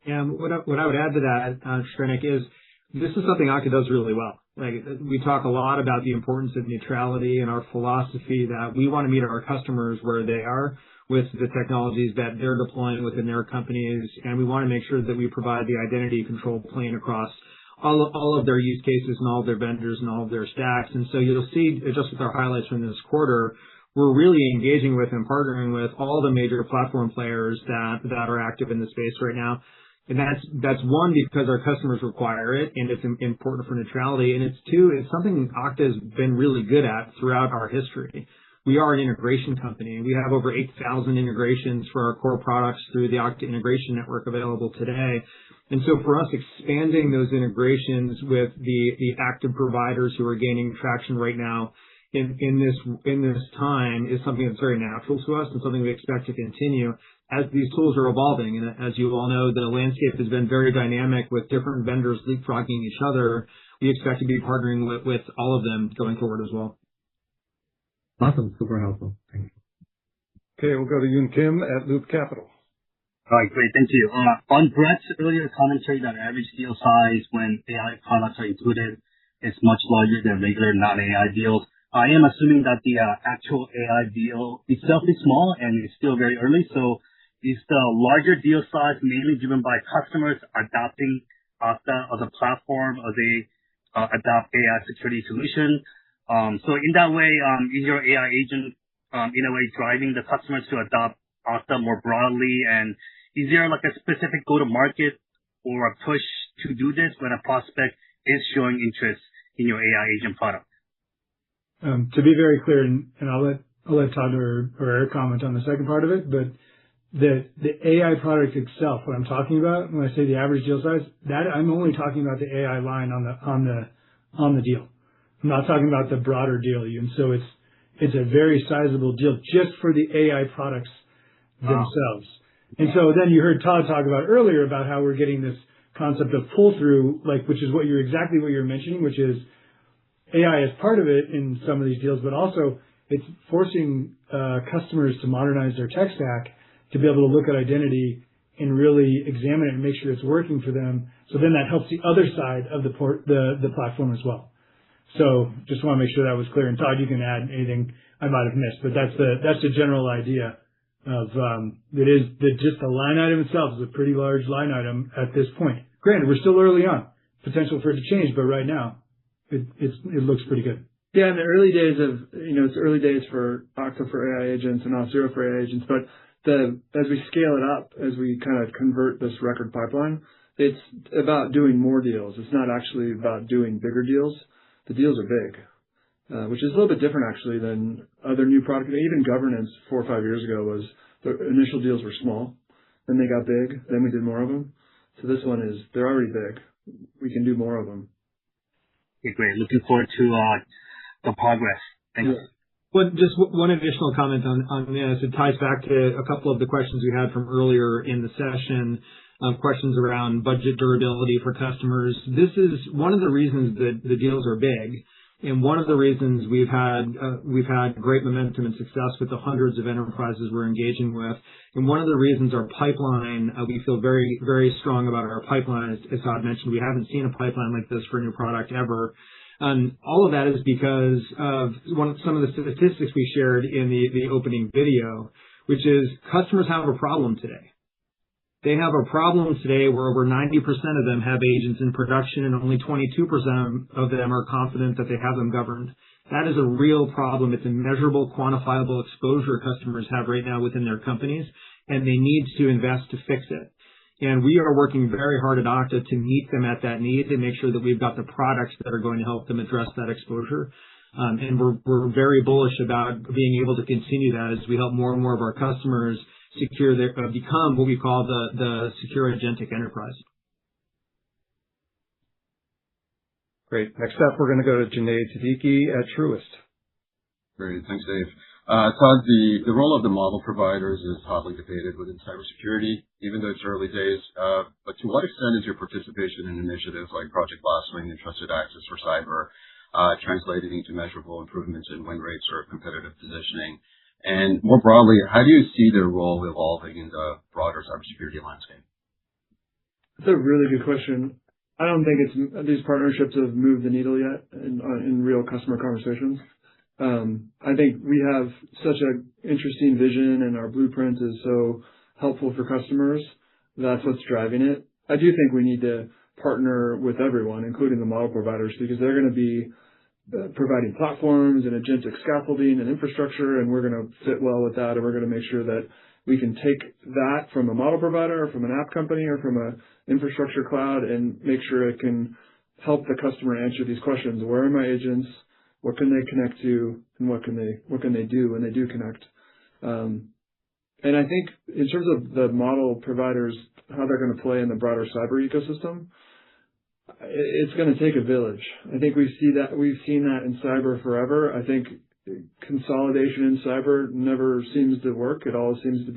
Yeah, what I would add to that, Shrenik, is this is something Okta does really well. Like, we talk a lot about the importance of neutrality and our philosophy that we want to meet our customers where they are with the technologies that they're deploying within their companies, and we want to make sure that we provide the identity control plane across all of their use cases and all of their vendors and all of their stacks. And so you'll see, just with our highlights from this quarter, we're really engaging with and partnering with all the major platform players that are active in the space right now. And that's one, because our customers require it and it's important for neutrality. And it's two, it's something Okta has been really good at throughout our history. We are an integration company. We have over 8,000 integrations for our core products through the Okta Integration Network available today. And so for us, expanding those integrations with the active providers who are gaining traction right now in this time is something that's very natural to us and something we expect to continue as these tools are evolving. And as you all know, the landscape has been very dynamic with different vendors leapfrogging each other. We expect to be partnering with all of them going forward as well. Awesome. Super helpful. Thank you. Okay, we'll go to Yoon Kim at Loop Capital. All right, great. Thank you. On Brett's earlier commentary that average deal size when AI products are included is much larger than regular non-AI deals, I am assuming that the actual AI deal itself is small and it's still very early. So is the larger deal size mainly driven by customers adopting Okta as a platform as they adopt AI security solution? So in that way, is your AI agent in a way driving the customers to adopt Okta more broadly? And is there like a specific go-to-market or a push to do this when a prospect is showing interest in your AI agent product? To be very clear, and I'll let Todd or Eric comment on the second part of it, but the AI product itself, what I'm talking about when I say the average deal size, that I'm only talking about the AI line on the deal. I'm not talking about the broader deal. And so it's a very sizable deal just for the AI products themselves. And so then you heard Todd talk about earlier about how we're getting this concept of pull through, which is exactly what you're mentioning, which is AI is part of it in some of these deals, but also it's forcing customers to modernize their tech stack to be able to look at identity and really examine it and make sure it's working for them. So then that helps the other side of the platform as well. So just want to make sure that was clear. And Todd, you can add anything I might have missed, but that's the general idea of just the line item itself is a pretty large line item at this point. Granted, we're still early on, potential for it to change, but right now it looks pretty good. Yeah, in the early days it's early days for Okta for AI agents and Auth0 for AI agents, but as we scale it up, as we kind of convert this record pipeline, it's about doing more deals. It's not actually about doing bigger deals. The deals are big, which is a little bit different actually than other new products. Even governance 4 or 5 years ago was the initial deals were small, then they got big, then we did more of them. So this one they're already big. We can do more of them. Okay, great. Looking forward to the progress. Thank you. Well, just one additional comment on this. It ties back to a couple of the questions we had from earlier in the session. Questions around budget durability for customers. This is one of the reasons that the deals are big, and one of the reasons we've had great momentum and success with the hundreds of enterprises we're engaging with, and one of the reasons our pipeline, we feel very, very strong about our pipeline. As Todd mentioned, we haven't seen a pipeline like this for a new product ever. All of that is because of some of the statistics we shared in the opening video, which is customers have a problem today. They have a problem today where over 90% of them have agents in production and only 22% of them are confident that they have them governed. That is a real problem. It's a measurable, quantifiable exposure customers have right now within their companies, and they need to invest to fix it. And we are working very hard at Okta to meet them at that need and make sure that we've got the products that are going to help them address that exposure. And we're very bullish about being able to continue that as we help more and more of our customers become what we call the secure agentic enterprise. Great. Next up, we're going to go to Junaid Siddiqui at Truist. Great. Thanks, Dave. Todd, the role of the model providers is hotly debated within cybersecurity, even though it's early days. But to what extent is your participation in initiatives like Project Glasswing and Trusted Access for Cyber translating into measurable improvements in win rates or competitive positioning? And more broadly, how do you see their role evolving in the broader cybersecurity landscape? That's a really good question. I don't think these partnerships have moved the needle yet in real customer conversations. I think we have such an interesting vision, and our blueprint is so helpful for customers. That's what's driving it. I do think we need to partner with everyone, including the model providers, because they're going to be providing platforms and agentic scaffolding and infrastructure, and we're going to fit well with that, and we're going to make sure that we can take that from a model provider or from an app company or from an infrastructure cloud and make sure it can help the customer answer these questions. Where are my agents? What can they connect to? And what can they do when they do connect? And I think in terms of the model providers, how they're going to play in the broader cyber ecosystem, it's going to take a village. I think we've seen that in cyber forever. I think consolidation in cyber never seems to work. It all seems to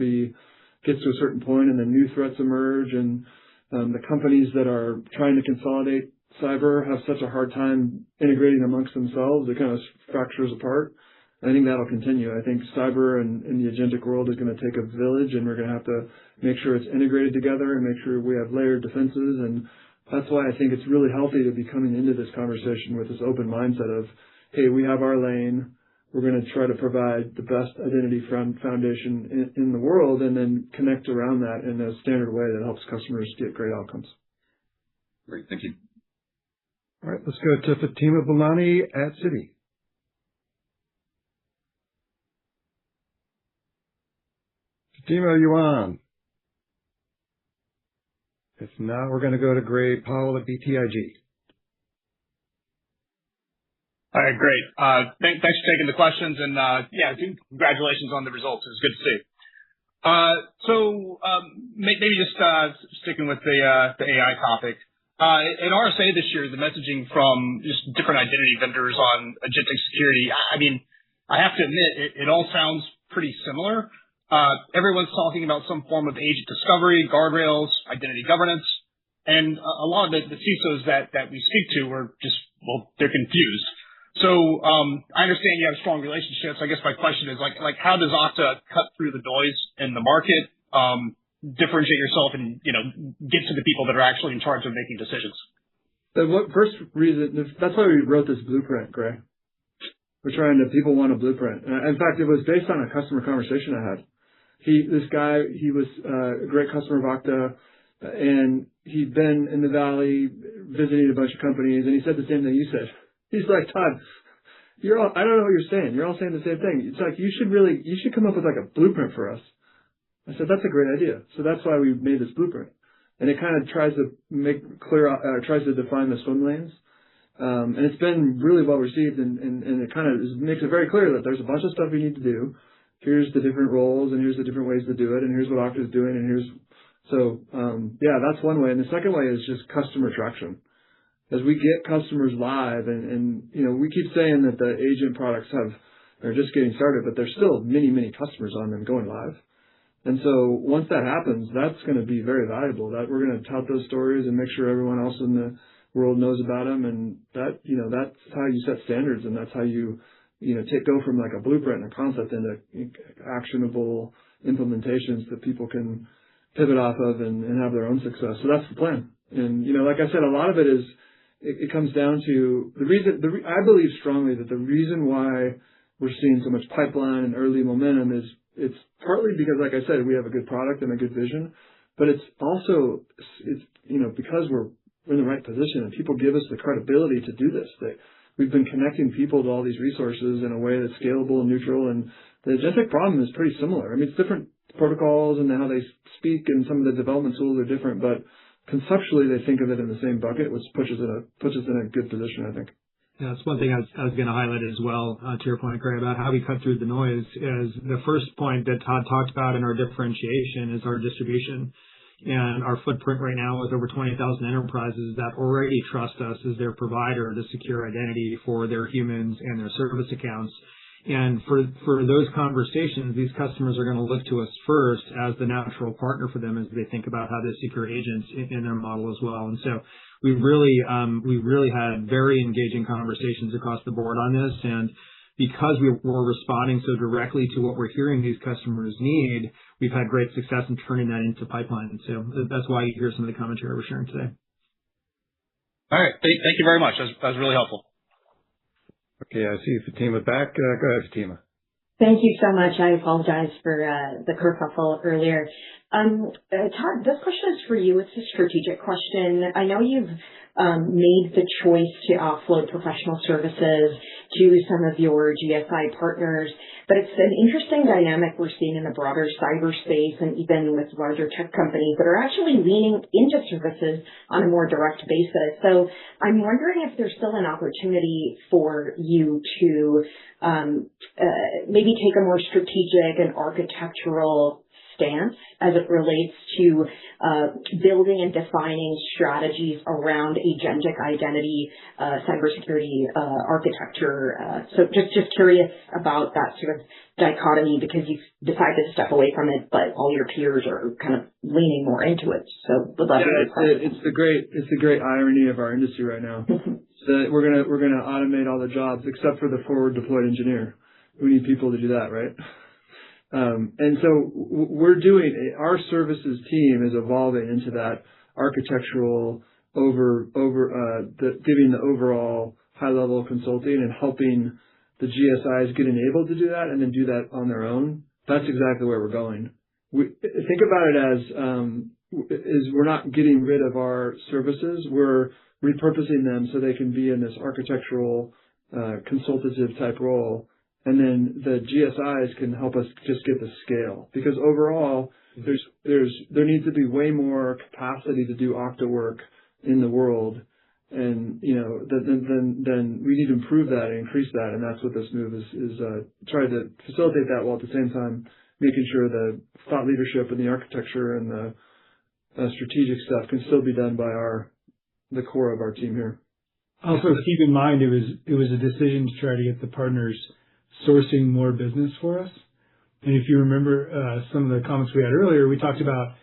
gets to a certain point and then new threats emerge, and the companies that are trying to consolidate cyber have such a hard time integrating amongst themselves. It kind of fractures apart. I think that'll continue. I think cyber and the agentic world is going to take a village, and we're going to have to make sure it's integrated together and make sure we have layered defenses. And that's why I think it's really healthy to be coming into this conversation with this open mindset of, hey, we have our lane. We're going to try to provide the best identity foundation in the world and then connect around that in a standard way that helps customers get great outcomes. Great. Thank you. All right. Let's go to Fatima Boolani at Citi. Fatima, are you on? If not, we're going to go to Gray Powell at BTIG. All right, great. Thanks for taking the questions, and congratulations on the results. It was good to see. Maybe just sticking with the AI topic. At RSA this year, the messaging from just different identity vendors on agentic security, I mean, I have to admit, it all sounds pretty similar. Everyone's talking about some form of agent discovery, guardrails, identity governance, and a lot of the CISOs that we speak to are just, they're confused. So I understand you have strong relationships. I guess my question is like how does Okta cut through the noise in the market, differentiate yourself, and get to the people that are actually in charge of making decisions? First reason, that's why we wrote this blueprint, Gray. People want a blueprint. In fact, it was based on a customer conversation I had. This guy, he was a great customer of Okta, and he'd been in the Valley visiting a bunch of companies, and he said the same thing you said. He's like, Todd, I don't know what you're saying. You're all saying the same thing. It's like, you should come up with like a blueprint for us. I said, that's a great idea. So that's why we made this blueprint. And it kind of tries to tries to define the swim lanes. And it's been really well received, and it kind of makes it very clear that there's a bunch of stuff we need to do. Here's the different roles, and here's the different ways to do it, and here's what Okta is doing, and that's one way. And the second way is just customer traction. As we get customers live, and we keep saying that the agent products are just getting started, but there's still many, many customers on them going live. And so once that happens, that's going to be very valuable. That we're going to tout those stories and make sure everyone else in the world knows about them, and that's how you set standards, and that's how you go from like a blueprint and a concept into actionable implementations that people can pivot off of and have their own success. So that's the plan. And like I said, a lot of it is. It comes down to the reason. I believe strongly that the reason why we're seeing so much pipeline and early momentum is it's partly because, like I said, we have a good product and a good vision, but it's also, because we're in the right position and people give us the credibility to do this. We've been connecting people to all these resources in a way that's scalable and neutral, and the agentic problem is pretty similar. I mean, it's different protocols and how they speak, and some of the development tools are different, but conceptually they think of it in the same bucket, which puts us in a good position, I think. Yeah, that's one thing I was going to highlight as well, to your point, Gray, about how we cut through the noise. Is the first point that Todd talked about in our differentiation is our distribution. And our footprint right now is over 20,000 enterprises that already trust us as their provider to secure identity for their humans and their service accounts. And for those conversations, these customers are going to look to us first as the natural partner for them as they think about how to secure agents in their model as well. And so we really had very engaging conversations across the board on this. And because we're responding so directly to what we're hearing these customers need, we've had great success in turning that into pipeline. So that's why you hear some of the commentary we're sharing today. All right. Thank you very much. That was really helpful. Okay, I see Fatima back. Go ahead, Fatima. Thank you so much. I apologize for the kerfuffle earlier. Todd, this question is for you. It's a strategic question. I know you've made the choice to offload professional services to some of your GSI partners, but it's an interesting dynamic we're seeing in the broader cyberspace and even with larger tech companies that are actually leaning into services on a more direct basis. So I'm wondering if there's still an opportunity for you to maybe take a more strategic and architectural stance as it relates to building and defining strategies around agentic identity, cybersecurity architecture. So just curious about that sort of dichotomy, because you've decided to step away from it, but all your peers are kind of leaning more into it. So would love it's the great irony of our industry right now. That we're gonna automate all the jobs except for the forward deployed engineer. We need people to do that, right? And so our services team is evolving into that architectural giving the overall high level consulting and helping the GSIs get enabled to do that and then do that on their own. That's exactly where we're going. Think about it as we're not getting rid of our services. We're repurposing them so they can be in this architectural, consultative type role. And then the GSIs can help us just get the scale, because overall there needs to be way more capacity to do Okta work in the world. And, then we need to improve that and increase that. And that's what this move is trying to facilitate that, while at the same time making sure the thought leadership and the architecture and the strategic stuff can still be done by the core of our team here. Also, keep in mind, it was a decision to try to get the partners sourcing more business for us. And if you remember some of the comments we had earlier, we talked about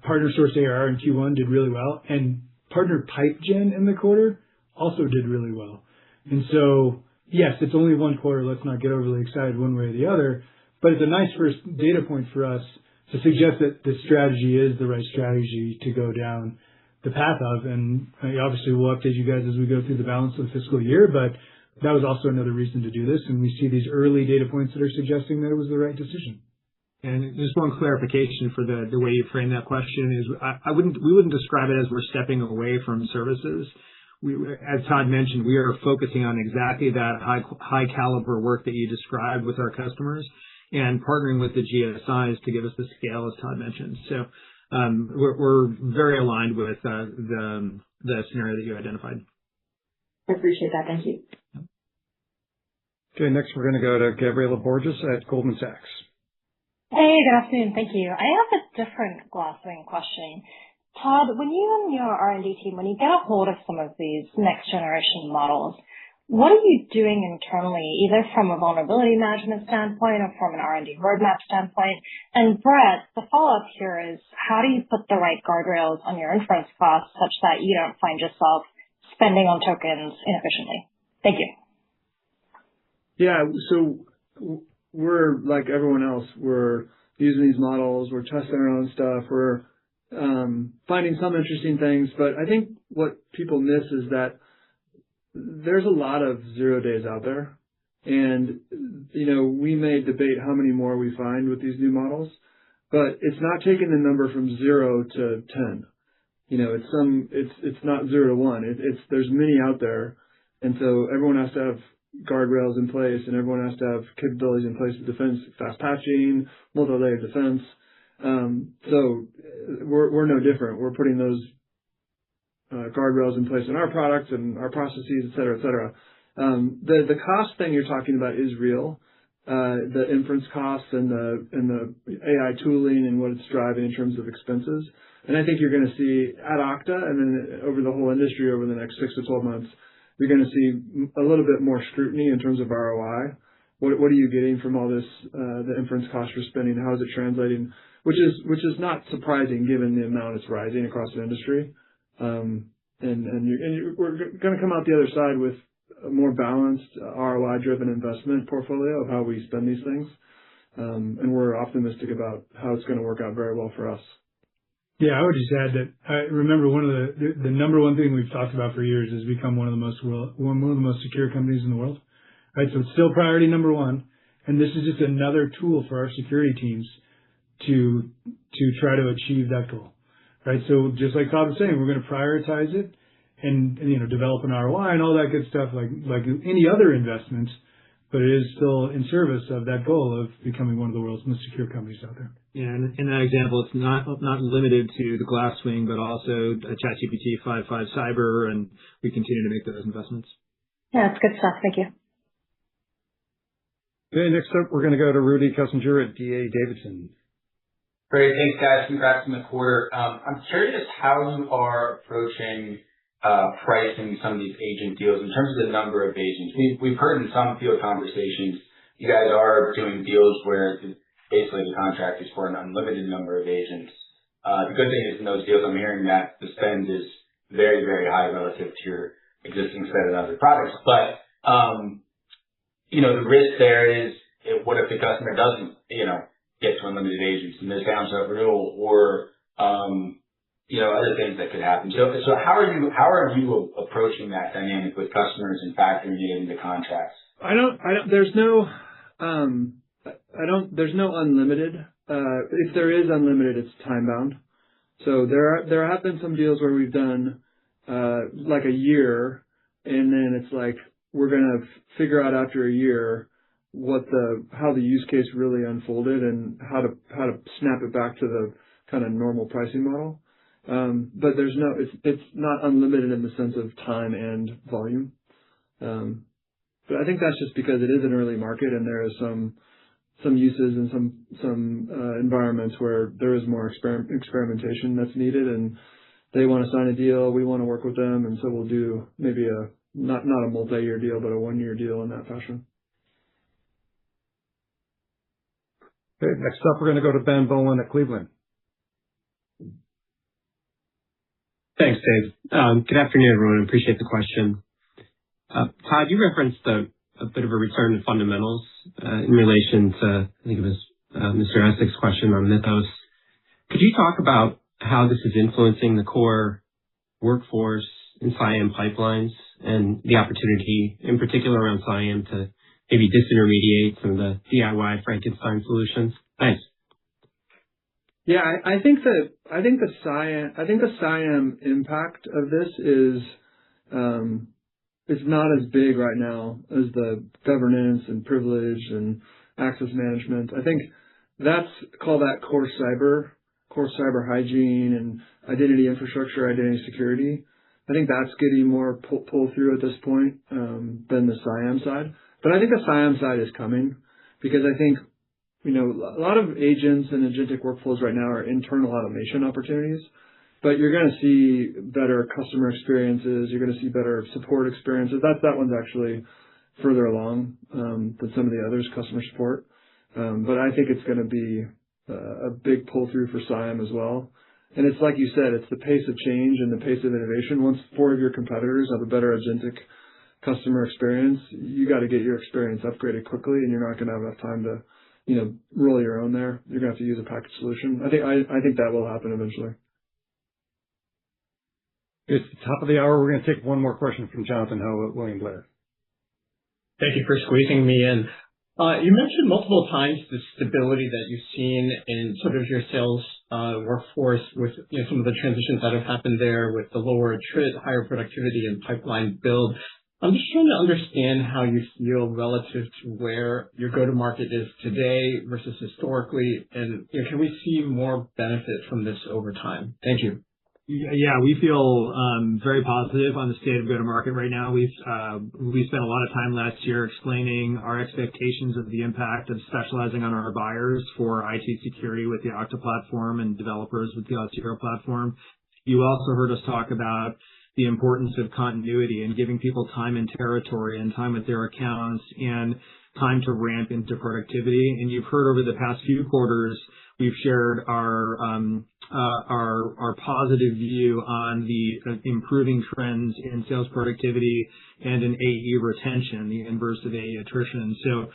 partner source ARR in Q1 did really well, and partner pipe gen in the quarter also did really well. And so, yes, it's only one quarter. Let's not get overly excited one way or the other, but it's a nice first data point for us to suggest that this strategy is the right strategy to go down the path of. And obviously we'll update you guys as we go through the balance of the fiscal year, but that was also another reason to do this. And we see these early data points that are suggesting that it was the right decision. And just one clarification for the way you frame that question is we wouldn't describe it as we're stepping away from services. As Todd mentioned, we are focusing on exactly that high caliber work that you described with our customers and partnering with the GSIs to give us the scale, as Todd mentioned. So we're very aligned with the scenario that you identified. I appreciate that. Thank you. Okay, next we're going to go to Gabriela Borges at Goldman Sachs. Hey, good afternoon. Thank you. I have a different glasswing question. Todd, when you and your R&D team, when you get a hold of some of these next generation models, what are you doing internally, either from a vulnerability management standpoint or from an R&D roadmap standpoint? And Brett, the follow-up here is, how do you put the right guardrails on your inference costs such that you don't find yourself spending on tokens inefficiently? Thank you. Yeah, so we're like everyone else. We're using these models. We're testing our own stuff. We're finding some interesting things. But I think what people miss is that there's a lot of 0 days out there. And, we may debate how many more we find with these new models, but it's not taking the number from 0 to 10. It's not 0 to 1. There's many out there. And so everyone has to have guardrails in place, and everyone has to have capabilities in place to defend fast patching, multi-layer defense. So we're no different. We're putting those guardrails in place in our products and our processes, et cetera, et cetera. The cost thing you're talking about is real. The inference costs and the AI tooling and what it's driving in terms of expenses. And I think you're going to see at Okta and then over the whole industry over the next 6 to 12 months, you're going to see a little bit more scrutiny in terms of ROI. What are you getting from all this, the inference cost you're spending? How is it translating? Which is not surprising given the amount it's rising across the industry. And we're going to come out the other side with a more balanced ROI-driven investment portfolio of how we spend these things. And we're optimistic about how it's going to work out very well for us. Yeah, I would just add that I remember one of the number one thing we've talked about for years is become one of the most secure companies in the world. Right? So it's still priority number one. And this is just another tool for our security teams to try to achieve that goal. Right? So just like Todd was saying, we're going to prioritize it and develop an ROI and all that good stuff like any other investments, but it is still in service of that goal of becoming one of the world's most secure companies out there. Yeah, and in that example, it's not limited to the Glasswing, but also ChatGPT 5.5 Cyber, and we continue to make those investments. Yeah, it's good stuff. Thank you. Okay, next up, we're going to go to Rudy Kessinger at D.A. Davidson. Great. Thanks, guys. Congrats on the quarter. I'm curious how you are approaching pricing some of these agent deals in terms of the number of agents. We've heard in some field conversations, you guys are doing deals where basically the contract is for an unlimited number of agents. The good thing is in those deals, I'm hearing that the spend is very, very high relative to your existing set of other products. But, the risk there is, what if the customer doesn't, get to unlimited agents and there's downside renewal or, other things that could happen. So how are you approaching that dynamic with customers and factoring it into contracts? There's no unlimited. If there is unlimited, it's time bound. So there have been some deals where we've done, like a year, and then it's like, we're going to figure out after a year how the use case really unfolded and how to snap it back to the kind of normal pricing model. But it's not unlimited in the sense of time and volume. But I think that's just because it is an early market and there is some uses and some environments where there is more experimentation that's needed, and they want to sign a deal, we want to work with them, and so we'll do maybe not a multi-year deal, but a 1-year deal in that fashion. Okay, next up, we're going to go to Ben Bowen at Cleveland. Thanks, Dave. Good afternoon, everyone. Appreciate the question. Todd, you referenced a bit of a return to fundamentals in relation to, I think it was Mr. Essex's question on Mythos. Could you talk about how this is influencing the core workforce and SIAM pipelines and the opportunity in particular around SIAM to maybe disintermediate some of the DIY Frankenstein solutions? Thanks. Yeah, I think the SIAM impact of this is not as big right now as the governance and privilege and access management. I think call that core cyber hygiene and identity infrastructure, identity security. I think that's getting more pull through at this point than the SIAM side. But I think the SIAM side is coming because I think a lot of agents and agentic workflows right now are internal automation opportunities, but you're going to see better customer experiences. You're going to see better support experiences. That one's actually further along than some of the others, customer support. But I think it's going to be a big pull through for SIAM as well. And it's like you said, it's the pace of change and the pace of innovation. Once 4 of your competitors have a better agentic customer experience, you got to get your experience upgraded quickly, and you're not going to have enough time to roll your own there. You're going to have to use a package solution. I think that will happen eventually. It's the top of the hour. We're going to take one more question from Jonathan Ho at William Blair. Thank you for squeezing me in. You mentioned multiple times the stability that you've seen in sort of your sales workforce with some of the transitions that have happened there with the lower attrit, higher productivity, and pipeline build. I'm just trying to understand how you feel relative to where your go-to-market is today versus historically, and can we see more benefit from this over time? Thank you. Yeah, we feel very positive on the state of go-to-market right now. We spent a lot of time last year explaining our expectations of the impact of specializing on our buyers for IT security with the Okta platform and developers with the Auth0 platform. You also heard us talk about the importance of continuity and giving people time and territory and time with their accounts and time to ramp into productivity. And you've heard over the past few quarters, we've shared our positive view on the improving trends in sales productivity and in AE retention, the inverse of AE attrition. So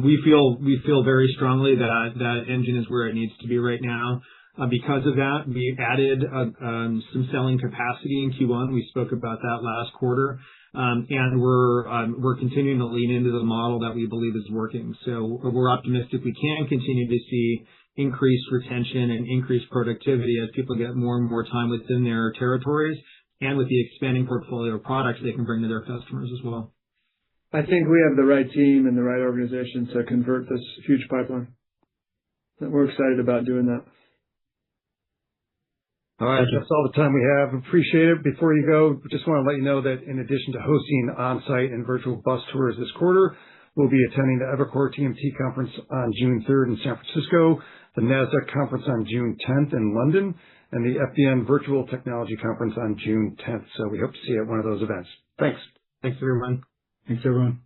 we feel very strongly that that engine is where it needs to be right now. Because of that, we added some selling capacity in Q1. We spoke about that last quarter. And we're continuing to lean into the model that we believe is working. So we're optimistic we can continue to see increased retention and increased productivity as people get more and more time within their territories and with the expanding portfolio of products they can bring to their customers as well. I think we have the right team and the right organization to convert this huge pipeline. We're excited about doing that. All right, that's all the time we have. Appreciate it. Before you go, just want to let you know that in addition to hosting on-site and virtual bus tours this quarter, we'll be attending the Evercore TMT conference on June 3rd in San Francisco, the NASDAQ conference on June 10th in London, and the FBN Virtual Technology Conference on June 10th. So we hope to see you at one of those events. Thanks. Thanks, everyone. Thanks, everyone.